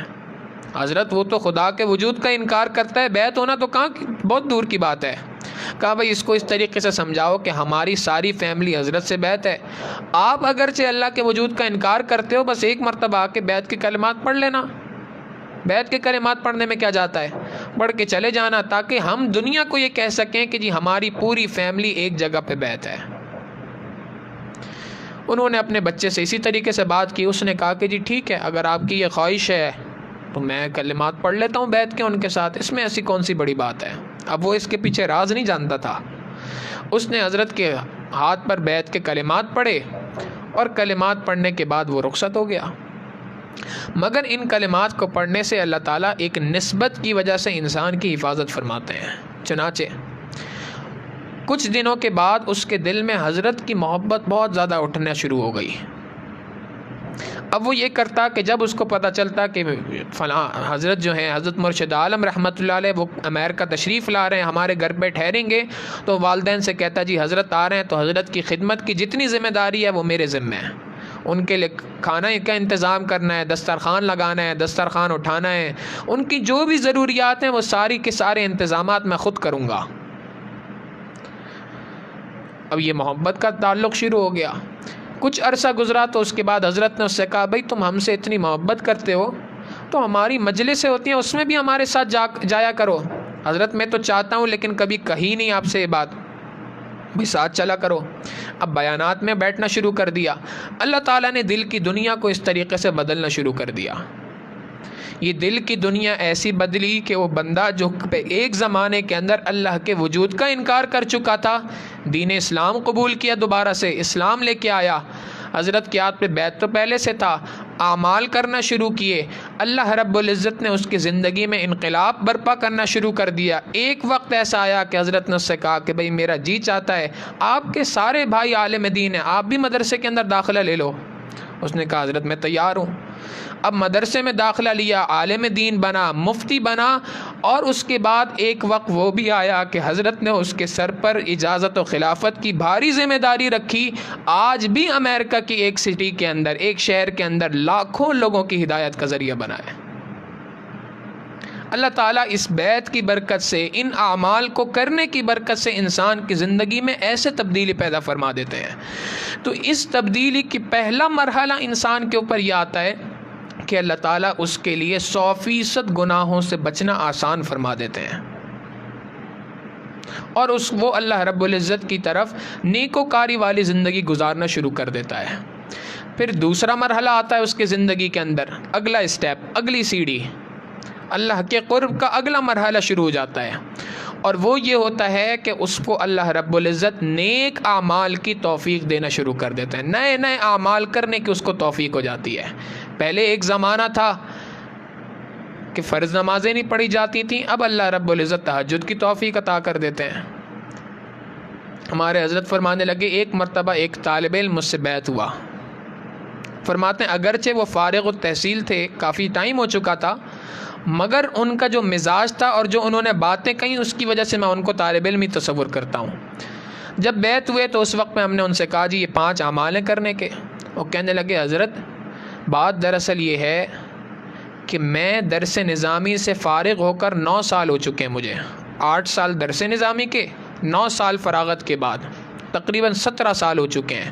حضرت وہ تو خدا کے وجود کا انکار کرتا ہے، بیعت ہونا تو کہاں بہت دور کی بات ہے. کہا بھائی اس کو اس طریقے سے سمجھاؤ کہ ہماری ساری فیملی حضرت سے بیعت ہے، آپ اگرچہ اللہ کے وجود کا انکار کرتے ہو، بس ایک مرتبہ آ کے بیعت کے کلمات پڑھ لینا. بیعت کے کلمات پڑھنے میں کیا جاتا ہے، پڑھ کے چلے جانا، تاکہ ہم دنیا کو یہ کہہ سکیں کہ جی ہماری پوری فیملی ایک جگہ پہ بیعت ہے. انہوں نے اپنے بچے سے اسی طریقے سے بات کی. اس نے کہا کہ جی ٹھیک ہے، اگر آپ کی یہ خواہش ہے تو میں کلمات پڑھ لیتا ہوں بیعت کے ان کے ساتھ، اس میں ایسی کون سی بڑی بات ہے. اب وہ اس کے پیچھے راز نہیں جانتا تھا. اس نے حضرت کے ہاتھ پر بیعت کے کلمات پڑھے اور کلمات پڑھنے کے بعد وہ رخصت ہو گیا. مگر ان کلمات کو پڑھنے سے اللہ تعالیٰ ایک نسبت کی وجہ سے انسان کی حفاظت فرماتے ہیں. چنانچہ کچھ دنوں کے بعد اس کے دل میں حضرت کی محبت بہت زیادہ اٹھنا شروع ہو گئی. اب وہ یہ کرتا کہ جب اس کو پتہ چلتا کہ فلاں حضرت جو ہیں حضرت مرشد عالم رحمۃ اللہ علیہ وہ امریکہ تشریف لا رہے ہیں، ہمارے گھر پہ ٹھہریں گے، تو والدین سے کہتا جی حضرت آ رہے ہیں تو حضرت کی خدمت کی جتنی ذمہ داری ہے وہ میرے ذمہ ہے. ان کے لیے کھانا کا انتظام کرنا ہے، دسترخوان لگانا ہے، دسترخوان اٹھانا ہے، ان کی جو بھی ضروریات ہیں وہ ساری کے سارے انتظامات میں خود کروں گا. اب یہ محبت کا تعلق شروع ہو گیا. کچھ عرصہ گزرا تو اس کے بعد حضرت نے اس سے کہا بھائی تم ہم سے اتنی محبت کرتے ہو تو ہماری مجلسیں ہوتی ہیں اس میں بھی ہمارے ساتھ جایا کرو. حضرت میں تو چاہتا ہوں لیکن کبھی کہی نہیں آپ سے یہ بات، بھی ساتھ چلا کرو. اب بیانات میں بیٹھنا شروع کر دیا. اللہ تعالیٰ نے دل کی دنیا کو اس طریقے سے بدلنا شروع کر دیا. یہ دل کی دنیا ایسی بدلی کہ وہ بندہ جو ایک زمانے کے اندر اللہ کے وجود کا انکار کر چکا تھا، دین اسلام قبول کیا، دوبارہ سے اسلام لے کے آیا. حضرت کے ہاتھ پہ بیعت تو پہلے سے تھا، اعمال کرنا شروع کیے. اللہ رب العزت نے اس کی زندگی میں انقلاب برپا کرنا شروع کر دیا. ایک وقت ایسا آیا کہ حضرت نے اس سے کہا کہ بھئی میرا جی چاہتا ہے آپ کے سارے بھائی عالم دین ہیں، آپ بھی مدرسے کے اندر داخلہ لے لو. اس نے کہا حضرت میں تیار ہوں. اب مدرسے میں داخلہ لیا، عالم دین بنا، مفتی بنا. اور اس کے بعد ایک وقت وہ بھی آیا کہ حضرت نے اس کے سر پر اجازت و خلافت کی بھاری ذمہ داری رکھی. آج بھی امریکہ کی ایک سٹی کے اندر، ایک شہر کے اندر لاکھوں لوگوں کی ہدایت کا ذریعہ بنا ہے. اللہ تعالیٰ اس بیعت کی برکت سے، ان اعمال کو کرنے کی برکت سے انسان کی زندگی میں ایسے تبدیلی پیدا فرما دیتے ہیں. تو اس تبدیلی کی پہلا مرحلہ انسان کے اوپر یہ آتا ہے کہ اللہ تعالیٰ اس کے لیے 100% گناہوں سے بچنا آسان فرما دیتے ہیں، اور وہ اللہ رب العزت کی طرف نیکوکاری والی زندگی گزارنا شروع کر دیتا ہے. پھر دوسرا مرحلہ آتا ہے اس کے زندگی کے اندر، اگلا اسٹیپ، اگلی سیڑھی، اللہ کے قرب کا اگلا مرحلہ شروع ہو جاتا ہے. اور وہ یہ ہوتا ہے کہ اس کو اللہ رب العزت نیک اعمال کی توفیق دینا شروع کر دیتے ہیں. نئے نئے اعمال کرنے کی اس کو توفیق ہو جاتی ہے. پہلے ایک زمانہ تھا کہ فرض نمازیں نہیں پڑھی جاتی تھیں، اب اللہ رب العزت تہجد کی توفیق عطا کر دیتے ہیں. ہمارے حضرت فرمانے لگے ایک مرتبہ ایک طالب علم مجھ سے بیعت ہوا. فرماتے ہیں اگرچہ وہ فارغ التحصیل تھے، کافی ٹائم ہو چکا تھا، مگر ان کا جو مزاج تھا اور جو انہوں نے باتیں کہیں اس کی وجہ سے میں ان کو طالب علم ہی تصور کرتا ہوں. جب بیعت ہوئے تو اس وقت میں ہم نے ان سے کہا جی یہ 5 اعمال ہیں کرنے کے. وہ کہنے لگے حضرت بات دراصل یہ ہے کہ میں درس نظامی سے فارغ ہو کر 9 سال ہو چکے ہیں، مجھے 8 سال درس نظامی کے، 9 سال فراغت کے بعد تقریباً 17 سال ہو چکے ہیں،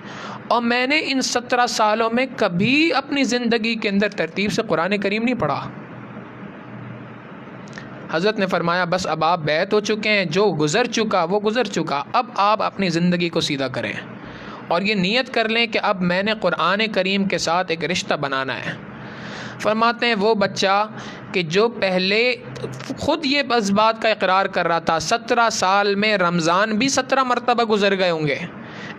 اور میں نے ان 17 سالوں میں کبھی اپنی زندگی کے اندر ترتیب سے قرآن کریم نہیں پڑھا. حضرت نے فرمایا بس اب آپ بیعت ہو چکے ہیں، جو گزر چکا وہ گزر چکا، اب آپ اپنی زندگی کو سیدھا کریں اور یہ نیت کر لیں کہ اب میں نے قرآن کریم کے ساتھ ایک رشتہ بنانا ہے. فرماتے ہیں وہ بچہ کہ جو پہلے خود یہ بس بات کا اقرار کر رہا تھا، 17 سال میں رمضان بھی 17 مرتبہ گزر گئے ہوں گے،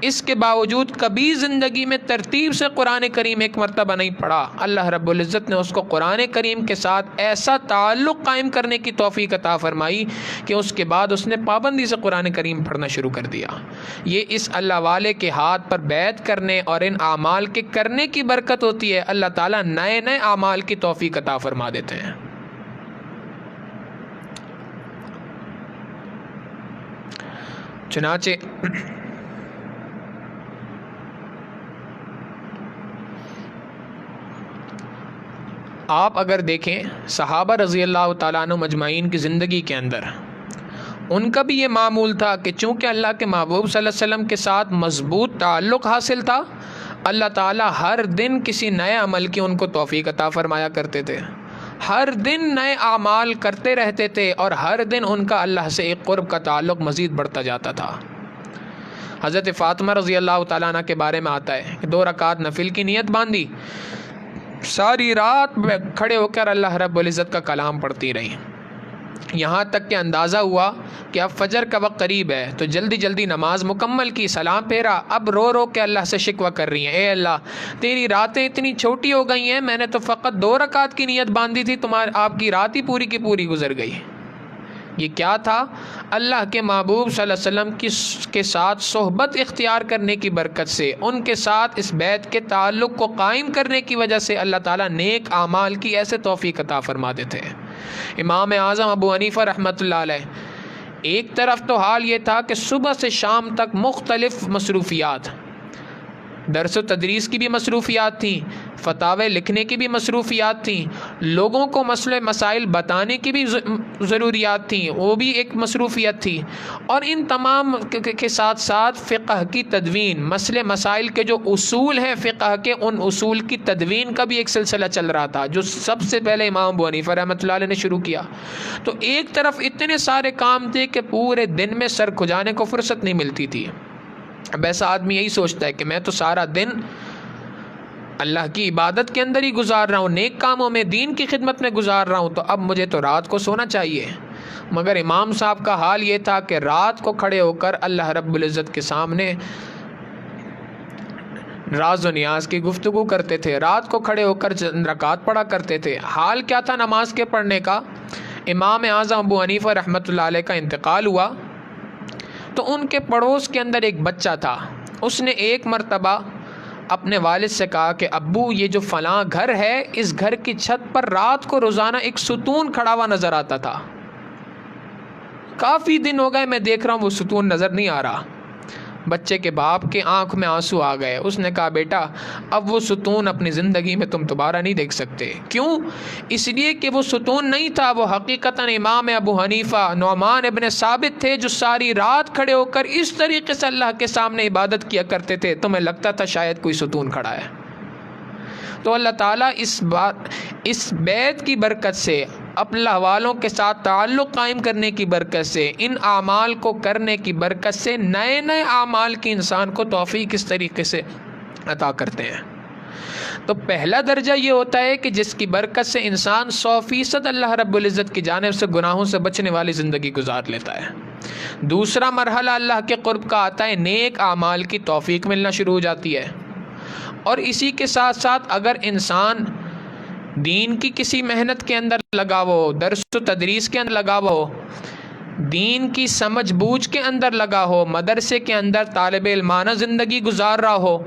اس کے باوجود کبھی زندگی میں ترتیب سے قرآن کریم ایک مرتبہ نہیں پڑھا. اللہ رب العزت نے اس کو قرآن کریم کے ساتھ ایسا تعلق قائم کرنے کی توفیق عطا فرمائی کہ اس کے بعد اس نے پابندی سے قرآن کریم پڑھنا شروع کر دیا. یہ اس اللہ والے کے ہاتھ پر بیعت کرنے اور ان اعمال کے کرنے کی برکت ہوتی ہے. اللہ تعالیٰ نئے نئے اعمال کی توفیق عطا فرما دیتے ہیں. چنانچہ آپ اگر دیکھیں صحابہ رضی اللہ تعالیٰ عنہ مجمعین کی زندگی کے اندر ان کا بھی یہ معمول تھا کہ چونکہ اللہ کے محبوب صلی اللہ علیہ وسلم کے ساتھ مضبوط تعلق حاصل تھا، اللہ تعالیٰ ہر دن کسی نئے عمل کی ان کو توفیق عطا فرمایا کرتے تھے، ہر دن نئے اعمال کرتے رہتے تھے، اور ہر دن ان کا اللہ سے ایک قرب کا تعلق مزید بڑھتا جاتا تھا۔ حضرت فاطمہ رضی اللہ تعالیٰ عنہ کے بارے میں آتا ہے کہ 2 رکعت نفل کی نیت باندھی، ساری رات کھڑے ہو کر اللہ رب العزت کا کلام پڑھتی رہیں، یہاں تک کہ اندازہ ہوا کہ اب فجر کا وقت قریب ہے، تو جلدی جلدی نماز مکمل کی، سلام پھیرا، اب رو رو کے اللہ سے شکوہ کر رہی ہیں، اے اللہ تیری راتیں اتنی چھوٹی ہو گئی ہیں، میں نے تو فقط 2 رکعت کی نیت باندھی تھی، آپ کی رات ہی پوری کی پوری گزر گئی۔ یہ کیا تھا؟ اللہ کے محبوب صلی اللہ علیہ وسلم کے ساتھ صحبت اختیار کرنے کی برکت سے، ان کے ساتھ اس بیت کے تعلق کو قائم کرنے کی وجہ سے اللہ تعالیٰ نیک اعمال کی ایسے توفیق عطا فرما دیتے ہیں۔ امام اعظم ابو حنیفہ رحمۃ اللہ علیہ، ایک طرف تو حال یہ تھا کہ صبح سے شام تک مختلف مصروفیات، درس و تدریس کی بھی مصروفیات تھیں، فتاوے لکھنے کی بھی مصروفیات تھیں، لوگوں کو مسئلے مسائل بتانے کی بھی ضروریات تھیں، وہ بھی ایک مصروفیت تھی، اور ان تمام کے ساتھ ساتھ فقہ کی تدوین، مسئلے مسائل کے جو اصول ہیں فقہ کے، ان اصول کی تدوین کا بھی ایک سلسلہ چل رہا تھا، جو سب سے پہلے امام ابو حنیفہ رحمۃ اللہ علیہ نے شروع کیا۔ تو ایک طرف اتنے سارے کام تھے کہ پورے دن میں سر کھجانے کو فرصت نہیں ملتی تھی۔ اب ایسا آدمی یہی سوچتا ہے کہ میں تو سارا دن اللہ کی عبادت کے اندر ہی گزار رہا ہوں، نیک کاموں میں، دین کی خدمت میں گزار رہا ہوں، تو اب مجھے تو رات کو سونا چاہیے۔ مگر امام صاحب کا حال یہ تھا کہ رات کو کھڑے ہو کر اللہ رب العزت کے سامنے راز و نیاز کی گفتگو کرتے تھے، رات کو کھڑے ہو کر چند رکعت پڑھا کرتے تھے۔ حال کیا تھا نماز کے پڑھنے کا؟ امام اعظم ابو حنیفہ رحمۃ اللہ علیہ کا انتقال ہوا، تو ان کے پڑوس کے اندر ایک بچہ تھا، اس نے ایک مرتبہ اپنے والد سے کہا کہ ابو یہ جو فلاں گھر ہے، اس گھر کی چھت پر رات کو روزانہ ایک ستون کھڑا ہوا نظر آتا تھا، کافی دن ہو گئے میں دیکھ رہا ہوں وہ ستون نظر نہیں آ رہا۔ بچے کے باپ کے آنکھ میں آنسو آ گئے، اس نے کہا بیٹا اب وہ ستون اپنی زندگی میں تم دوبارہ نہیں دیکھ سکتے۔ کیوں؟ اس لیے کہ وہ ستون نہیں تھا، وہ حقیقتاً امام ابو حنیفہ نعمان ابن ثابت تھے، جو ساری رات کھڑے ہو کر اس طریقے سے اللہ کے سامنے عبادت کیا کرتے تھے، تمہیں لگتا تھا شاید کوئی ستون کھڑا ہے۔ تو اللہ تعالیٰ اس بیت کی برکت سے، اللہ والوں کے ساتھ تعلق قائم کرنے کی برکت سے، ان اعمال کو کرنے کی برکت سے نئے نئے اعمال کی انسان کو توفیق اس طریقے سے عطا کرتے ہیں۔ تو پہلا درجہ یہ ہوتا ہے کہ جس کی برکت سے انسان 100% اللہ رب العزت کی جانب سے گناہوں سے بچنے والی زندگی گزار لیتا ہے۔ دوسرا مرحلہ اللہ کے قرب کا آتا ہے، نیک اعمال کی توفیق ملنا شروع ہو جاتی ہے، اور اسی کے ساتھ ساتھ اگر انسان دین کی کسی محنت کے اندر لگا ہو، درس و تدریس کے اندر لگا ہو، دین کی سمجھ بوجھ کے اندر لگا ہو، مدرسے کے اندر طالب علمانہ زندگی گزار رہا ہو،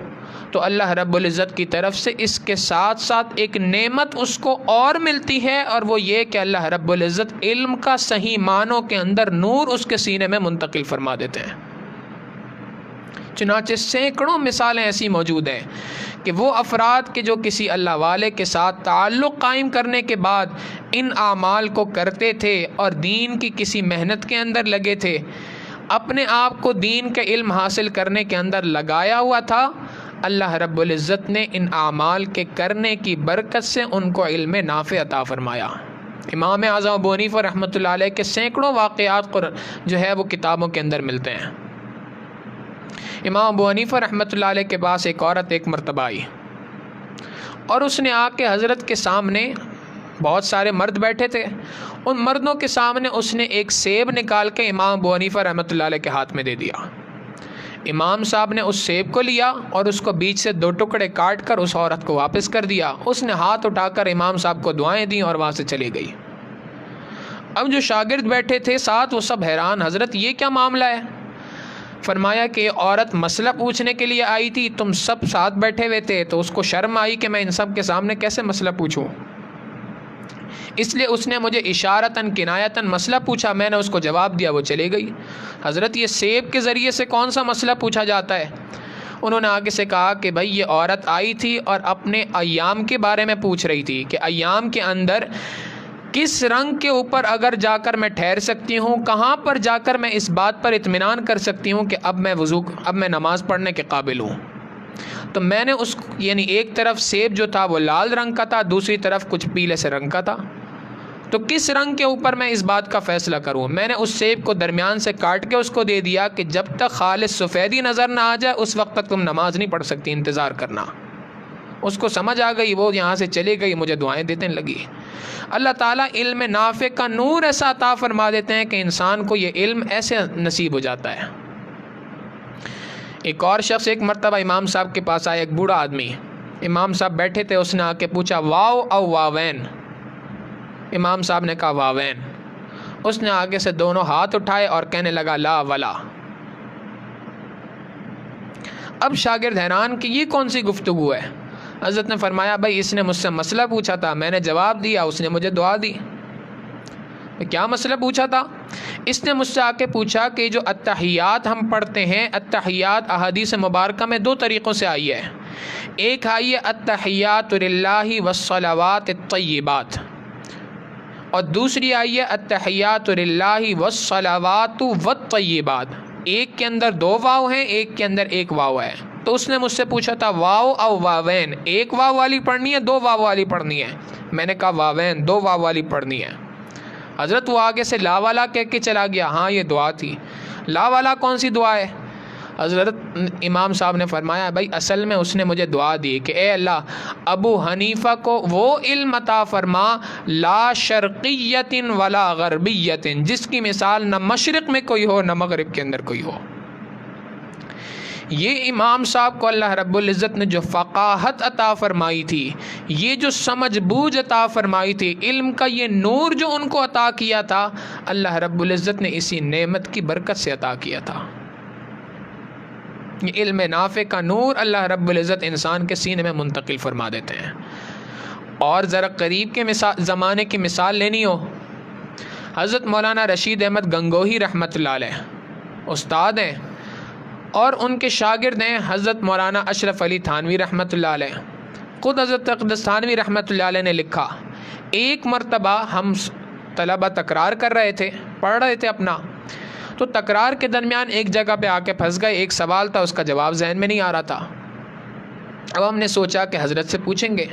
تو اللہ رب العزت کی طرف سے اس کے ساتھ ساتھ ایک نعمت اس کو اور ملتی ہے، اور وہ یہ کہ اللہ رب العزت علم کا صحیح معنوں کے اندر نور اس کے سینے میں منتقل فرما دیتے ہیں۔ چنانچہ سینکڑوں مثالیں ایسی موجود ہیں کہ وہ افراد کے جو کسی اللہ والے کے ساتھ تعلق قائم کرنے کے بعد ان اعمال کو کرتے تھے اور دین کی کسی محنت کے اندر لگے تھے، اپنے آپ کو دین کا علم حاصل کرنے کے اندر لگایا ہوا تھا، اللہ رب العزت نے ان اعمال کے کرنے کی برکت سے ان کو علم نافع عطا فرمایا۔ امام اعظم ابو حنیفہ رحمۃ اللہ علیہ کے سینکڑوں واقعات جو ہے وہ کتابوں کے اندر ملتے ہیں۔ امام ابو حنیفہ رحمۃ اللہ علیہ کے پاس ایک عورت ایک مرتبہ آئی، اور اس نے آ کے حضرت کے سامنے، بہت سارے مرد بیٹھے تھے، ان مردوں کے سامنے اس نے ایک سیب نکال کے امام ابو حنیفہ رحمۃ اللہ علیہ کے ہاتھ میں دے دیا۔ امام صاحب نے اس سیب کو لیا اور اس کو بیچ سے 2 ٹکڑے کاٹ کر اس عورت کو واپس کر دیا۔ اس نے ہاتھ اٹھا کر امام صاحب کو دعائیں دیں اور وہاں سے چلی گئی۔ اب جو شاگرد بیٹھے تھے ساتھ، وہ سب حیران، حضرت یہ کیا معاملہ ہے؟ فرمایا کہ یہ عورت مسئلہ پوچھنے کے لیے آئی تھی، تم سب ساتھ بیٹھے ہوئے تھے، تو اس کو شرم آئی کہ میں ان سب کے سامنے کیسے مسئلہ پوچھوں۔ اس لیے اس نے مجھے اشارتاً کنایتاً مسئلہ پوچھا، میں نے اس کو جواب دیا، وہ چلے گئی۔ حضرت یہ سیب کے ذریعے سے کون سا مسئلہ پوچھا جاتا ہے؟ انہوں نے آگے سے کہا کہ بھائی یہ عورت آئی تھی اور اپنے ایام کے بارے میں پوچھ رہی تھی کہ ایام کے اندر کس رنگ کے اوپر اگر جا کر میں ٹھہر سکتی ہوں، کہاں پر جا کر میں اس بات پر اطمینان کر سکتی ہوں کہ اب میں نماز پڑھنے کے قابل ہوں۔ تو میں نے یعنی ایک طرف سیب جو تھا وہ لال رنگ کا تھا، دوسری طرف کچھ پیلے سے رنگ کا تھا، تو کس رنگ کے اوپر میں اس بات کا فیصلہ کروں؟ میں نے اس سیب کو درمیان سے کاٹ کے اس کو دے دیا کہ جب تک خالص سفیدی نظر نہ آ جائے اس وقت تک تم نماز نہیں پڑھ سکتی، انتظار کرنا۔ اس کو سمجھ آ گئی، وہ یہاں سے چلی گئی، مجھے دعائیں دینے لگی۔ اللہ تعالیٰ علم نافع کا نور ایسا عطا فرما دیتے ہیں کہ انسان کو یہ علم ایسے نصیب ہو جاتا ہے۔ ایک اور شخص ایک مرتبہ امام صاحب کے پاس آیا، ایک بوڑھا آدمی، امام صاحب بیٹھے تھے، اس نے آ کے پوچھا واو او واوین؟ امام صاحب نے کہا واوین۔ اس نے آگے سے دونوں ہاتھ اٹھائے اور کہنے لگا لا ولا۔ اب شاگرد حیران کہ یہ کون سی گفتگو ہے؟ حضرت نے فرمایا بھائی اس نے مجھ سے مسئلہ پوچھا تھا، میں نے جواب دیا، اس نے مجھے دعا دی۔ کیا مسئلہ پوچھا تھا؟ اس نے مجھ سے آ کے پوچھا کہ جو التحیات ہم پڑھتے ہیں، التحیات احادیث مبارکہ میں دو طریقوں سے آئی ہے۔ ایک آئی ہے التحیات للہ والصلوات الطیبات، اور دوسری آئی ہے التحیات للہ والصلوات والطیبات۔ ایک کے اندر دو واو ہیں، ایک کے اندر ایک واو ہے۔ تو اس نے مجھ سے پوچھا تھا واو او واوین، ایک واو والی پڑھنی ہے، دو واو والی پڑھنی ہے؟ میں نے کہا واوین، دو واو والی پڑھنی ہے۔ حضرت وہ آگے سے لا والا کہہ کے چلا گیا، ہاں یہ دعا تھی۔ لا والا کون سی دعا ہے؟ حضرت امام صاحب نے فرمایا بھائی اصل میں اس نے مجھے دعا دی کہ اے اللہ ابو حنیفہ کو وہ علم عطا فرما لا شرقیت ولا غربیت، جس کی مثال نہ مشرق میں کوئی ہو نہ مغرب کے اندر کوئی ہو۔ یہ امام صاحب کو اللہ رب العزت نے جو فقاہت عطا فرمائی تھی، یہ جو سمجھ بوجھ عطا فرمائی تھی، علم کا یہ نور جو ان کو عطا کیا تھا، اللہ رب العزت نے اسی نعمت کی برکت سے عطا کیا تھا۔ یہ علم نافع کا نور اللہ رب العزت انسان کے سینے میں منتقل فرما دیتے ہیں۔ اور ذرا قریب کے زمانے کی مثال لینی ہو، حضرت مولانا رشید احمد گنگوہی رحمۃ اللہ علیہ استاد ہیں، اور ان کے شاگرد ہیں حضرت مولانا اشرف علی تھانوی رحمۃ اللہ علیہ۔ خود حضرت اقدس تھانوی رحمۃ اللہ علیہ نے لکھا، ایک مرتبہ ہم طلبہ تکرار کر رہے تھے، پڑھ رہے تھے اپنا، تو تکرار کے درمیان ایک جگہ پہ آ کے پھنس گئے، ایک سوال تھا، اس کا جواب ذہن میں نہیں آ رہا تھا۔ اب ہم نے سوچا کہ حضرت سے پوچھیں گے۔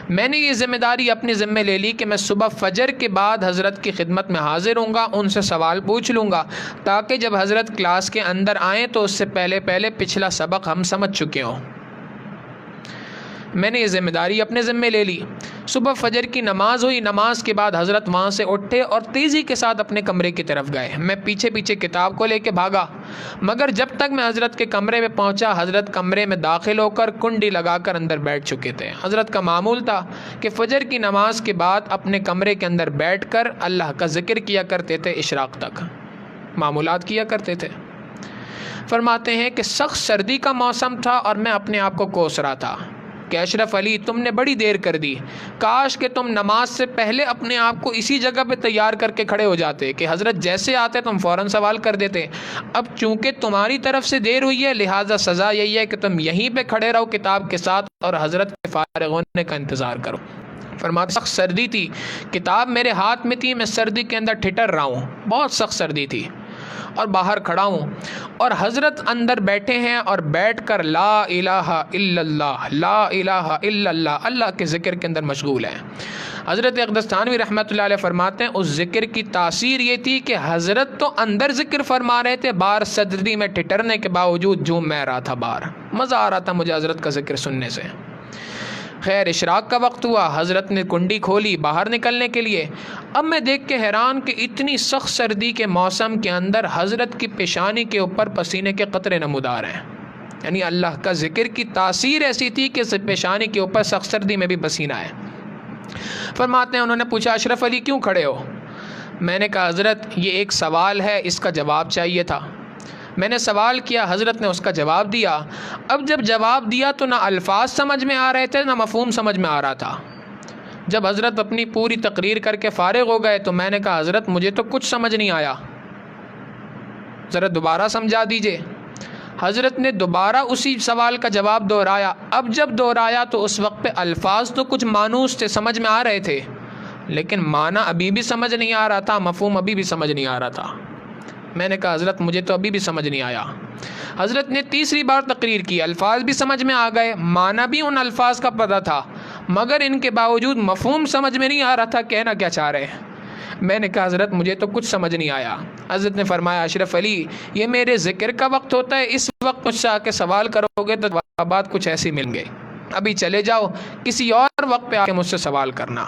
میں نے یہ ذمہ داری اپنے ذمہ لے لی کہ میں صبح فجر کے بعد حضرت کی خدمت میں حاضر ہوں گا، ان سے سوال پوچھ لوں گا، تاکہ جب حضرت کلاس کے اندر آئیں تو اس سے پہلے پچھلا سبق ہم سمجھ چکے ہوں۔ میں نے یہ ذمہ داری اپنے ذمہ لے لی۔ صبح فجر کی نماز ہوئی، نماز کے بعد حضرت وہاں سے اٹھے اور تیزی کے ساتھ اپنے کمرے کی طرف گئے۔ میں پیچھے پیچھے کتاب کو لے کے بھاگا، مگر جب تک میں حضرت کے کمرے میں پہنچا، حضرت کمرے میں داخل ہو کر کنڈی لگا کر اندر بیٹھ چکے تھے۔ حضرت کا معمول تھا کہ فجر کی نماز کے بعد اپنے کمرے کے اندر بیٹھ کر اللہ کا ذکر کیا کرتے تھے، اشراق تک معمولات کیا کرتے تھے۔ فرماتے ہیں کہ سخت سردی کا موسم تھا اور میں اپنے آپ کو کوس رہا تھا کہ اشرف علی تم نے بڑی دیر کر دی، کاش کہ تم نماز سے پہلے اپنے آپ کو اسی جگہ پہ تیار کر کے کھڑے ہو جاتے کہ حضرت جیسے آتے تم فوراً سوال کر دیتے۔ اب چونکہ تمہاری طرف سے دیر ہوئی ہے، لہٰذا سزا یہی ہے کہ تم یہیں پہ کھڑے رہو کتاب کے ساتھ اور حضرت کے فارغ ہونے کا انتظار کرو۔ فرماتے سخت سردی تھی، کتاب میرے ہاتھ میں تھی، میں سردی کے اندر ٹھٹر رہا ہوں، بہت سخت سردی تھی، اور باہر کھڑا ہوں اور حضرت اندر بیٹھے ہیں اور بیٹھ کر لا الہ الا اللہ لا الہ الا اللہ، اللہ کے ذکر کے اندر مشغول ہیں۔ حضرت اقدس تھانوی رحمۃ اللہ علیہ فرماتے ہیں اس ذکر کی تاثیر یہ تھی کہ حضرت تو اندر ذکر فرما رہے تھے، باہر سردی میں ٹھٹرنے کے باوجود جھوم میں رہا تھا، باہر مزہ آ رہا تھا مجھے حضرت کا ذکر سننے سے۔ خیر اشراق کا وقت ہوا، حضرت نے کنڈی کھولی باہر نکلنے کے لیے۔ اب میں دیکھ کے حیران کہ اتنی سخت سردی کے موسم کے اندر حضرت کی پیشانی کے اوپر پسینے کے قطرے نمودار ہیں، یعنی اللہ کا ذکر کی تاثیر ایسی تھی کہ پیشانی کے اوپر سخت سردی میں بھی پسینہ ہے۔ فرماتے ہیں انہوں نے پوچھا اشرف علی کیوں کھڑے ہو؟ میں نے کہا حضرت یہ ایک سوال ہے، اس کا جواب چاہیے تھا۔ میں نے سوال کیا، حضرت نے اس کا جواب دیا۔ اب جب جواب دیا تو نہ الفاظ سمجھ میں آ رہے تھے نہ مفہوم سمجھ میں آ رہا تھا۔ جب حضرت اپنی پوری تقریر کر کے فارغ ہو گئے تو میں نے کہا حضرت مجھے تو کچھ سمجھ نہیں آیا، ذرا دوبارہ سمجھا دیجئے۔ حضرت نے دوبارہ اسی سوال کا جواب دہرایا۔ اب جب دہرایا تو اس وقت پہ الفاظ تو کچھ مانوس تھے، سمجھ میں آ رہے تھے، لیکن معنی ابھی بھی سمجھ نہیں آ رہا تھا، مفہوم ابھی بھی سمجھ نہیں آ رہا تھا۔ میں نے کہا حضرت مجھے تو ابھی بھی سمجھ نہیں آیا۔ حضرت نے تیسری بار تقریر کی، الفاظ بھی سمجھ میں آ گئے، معنی بھی ان الفاظ کا پتہ تھا، مگر ان کے باوجود مفہوم سمجھ میں نہیں آ رہا تھا، کہنا کیا چاہ رہے ہیں۔ میں نے کہا حضرت مجھے تو کچھ سمجھ نہیں آیا۔ حضرت نے فرمایا اشرف علی یہ میرے ذکر کا وقت ہوتا ہے، اس وقت مجھ سے آ کے سوال کرو گے تو جوابات کچھ ایسے ملیں گے، ابھی چلے جاؤ، کسی اور وقت پہ آ کے مجھ سے سوال کرنا۔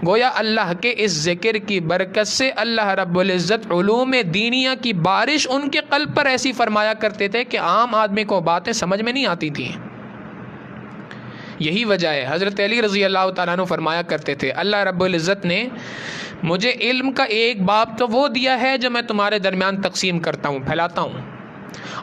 گویا اللہ کے اس ذکر کی برکت سے اللہ رب العزت علوم دینیہ کی بارش ان کے قلب پر ایسی فرمایا کرتے تھے کہ عام آدمی کو باتیں سمجھ میں نہیں آتی تھیں۔ یہی وجہ ہے حضرت علی رضی اللہ تعالیٰ عنہ فرمایا کرتے تھے اللہ رب العزت نے مجھے علم کا ایک باب تو وہ دیا ہے جو میں تمہارے درمیان تقسیم کرتا ہوں، پھیلاتا ہوں،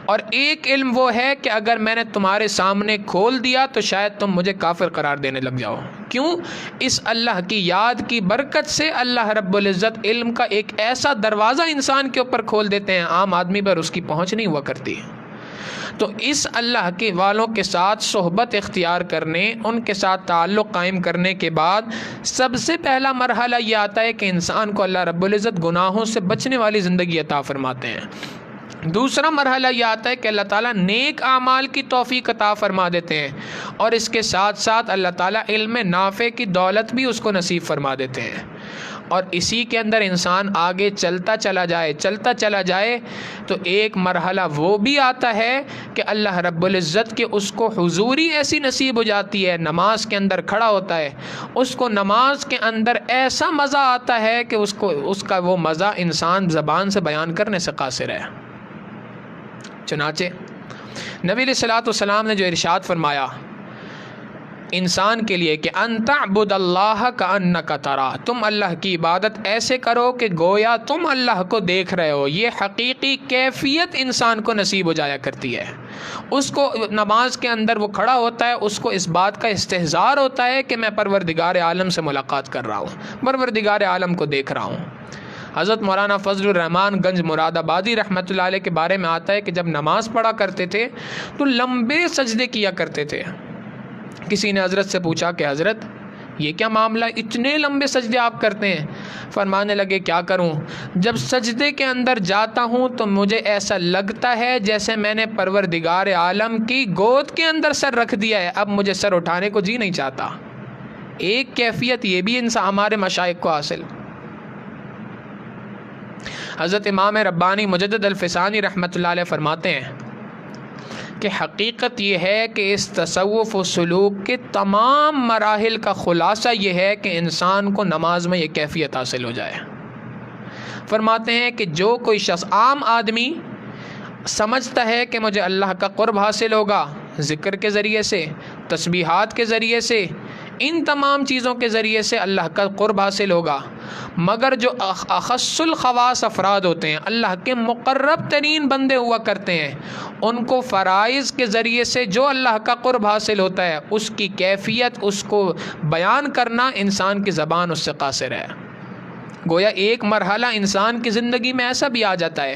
اور ایک علم وہ ہے کہ اگر میں نے تمہارے سامنے کھول دیا تو شاید تم مجھے کافر قرار دینے لگ جاؤ۔ کیوں؟ اس اللہ کی یاد کی برکت سے اللہ رب العزت علم کا ایک ایسا دروازہ انسان کے اوپر کھول دیتے ہیں، عام آدمی پر اس کی پہنچ نہیں ہوا کرتی۔ تو اس اللہ کے والوں کے ساتھ صحبت اختیار کرنے، ان کے ساتھ تعلق قائم کرنے کے بعد سب سے پہلا مرحلہ یہ آتا ہے کہ انسان کو اللہ رب العزت گناہوں سے بچنے والی زندگی عطا فرماتے ہیں۔ دوسرا مرحلہ یہ آتا ہے کہ اللہ تعالیٰ نیک اعمال کی توفیق عطا فرما دیتے ہیں، اور اس کے ساتھ ساتھ اللہ تعالیٰ علم نافع کی دولت بھی اس کو نصیب فرما دیتے ہیں، اور اسی کے اندر انسان آگے چلتا چلا جائے تو ایک مرحلہ وہ بھی آتا ہے کہ اللہ رب العزت کے اس کو حضوری ایسی نصیب ہو جاتی ہے، نماز کے اندر کھڑا ہوتا ہے، اس کو نماز کے اندر ایسا مزہ آتا ہے کہ اس کا وہ مزہ انسان زبان سے بیان کرنے سے قاصر ہے۔ چنانچہ نبی علیہ الصلوۃ والسلام نے جو ارشاد فرمایا انسان کے لیے کہ ان تعبد اللہ کأنک تراہ، تم اللہ کی عبادت ایسے کرو کہ گویا تم اللہ کو دیکھ رہے ہو، یہ حقیقی کیفیت انسان کو نصیب ہو جایا کرتی ہے۔ اس کو نماز کے اندر وہ کھڑا ہوتا ہے، اس کو اس بات کا استحضار ہوتا ہے کہ میں پروردگار عالم سے ملاقات کر رہا ہوں، پروردگار عالم کو دیکھ رہا ہوں۔ حضرت مولانا فضل الرحمان گنج مراد آبادی رحمۃ اللہ علیہ کے بارے میں آتا ہے کہ جب نماز پڑھا کرتے تھے تو لمبے سجدے کیا کرتے تھے۔ کسی نے حضرت سے پوچھا کہ حضرت یہ کیا معاملہ، اتنے لمبے سجدے آپ کرتے ہیں؟ فرمانے لگے کیا کروں، جب سجدے کے اندر جاتا ہوں تو مجھے ایسا لگتا ہے جیسے میں نے پروردگار عالم کی گود کے اندر سر رکھ دیا ہے، اب مجھے سر اٹھانے کو جی نہیں چاہتا۔ ایک کیفیت یہ بھی انسان ہمارے مشائخ کو حاصل۔ حضرت امام ربانی مجدد الفسانی رحمۃ اللہ علیہ فرماتے ہیں کہ حقیقت یہ ہے کہ اس تصوف و سلوک کے تمام مراحل کا خلاصہ یہ ہے کہ انسان کو نماز میں یہ کیفیت حاصل ہو جائے۔ فرماتے ہیں کہ جو کوئی شخص، عام آدمی سمجھتا ہے کہ مجھے اللہ کا قرب حاصل ہوگا ذکر کے ذریعے سے، تسبیحات کے ذریعے سے، ان تمام چیزوں کے ذریعے سے اللہ کا قرب حاصل ہوگا، مگر جو اخص الخواص افراد ہوتے ہیں، اللہ کے مقرب ترین بندے ہوا کرتے ہیں، ان کو فرائض کے ذریعے سے جو اللہ کا قرب حاصل ہوتا ہے اس کی کیفیت، اس کو بیان کرنا انسان کی زبان اس سے قاصر ہے۔ گویا ایک مرحلہ انسان کی زندگی میں ایسا بھی آ جاتا ہے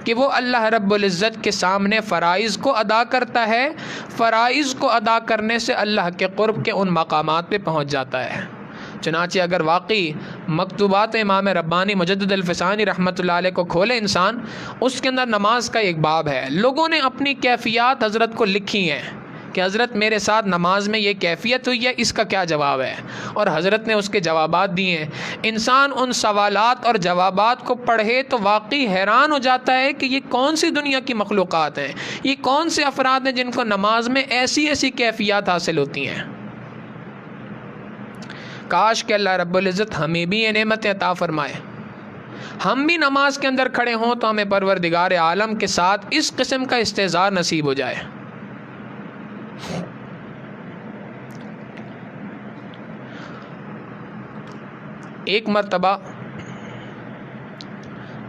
کہ وہ اللہ رب العزت کے سامنے فرائض کو ادا کرتا ہے، فرائض کو ادا کرنے سے اللہ کے قرب کے ان مقامات پہ پہنچ جاتا ہے۔ چنانچہ اگر واقعی مکتوبات امام ربانی مجدد الفسانی رحمۃ اللہ علیہ کو کھولے انسان، اس کے اندر نماز کا ایک باب ہے، لوگوں نے اپنی کیفیات حضرت کو لکھی ہیں کہ حضرت میرے ساتھ نماز میں یہ کیفیت ہوئی ہے، اس کا کیا جواب ہے، اور حضرت نے اس کے جوابات دیے ہیں۔ انسان ان سوالات اور جوابات کو پڑھے تو واقعی حیران ہو جاتا ہے کہ یہ کون سی دنیا کی مخلوقات ہیں، یہ کون سے افراد ہیں جن کو نماز میں ایسی ایسی کیفیات حاصل ہوتی ہیں۔ کاش کہ اللہ رب العزت ہمیں بھی یہ نعمتیں عطا فرمائے، ہم بھی نماز کے اندر کھڑے ہوں تو ہمیں پروردگار عالم کے ساتھ اس قسم کا استحضار نصیب ہو جائے۔ ایک مرتبہ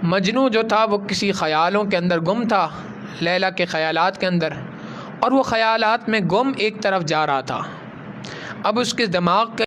مجنو جو تھا وہ کسی خیالوں کے اندر گم تھا، لیلا کے خیالات کے اندر، اور وہ خیالات میں گم ایک طرف جا رہا تھا۔ اب اس کے دماغ کا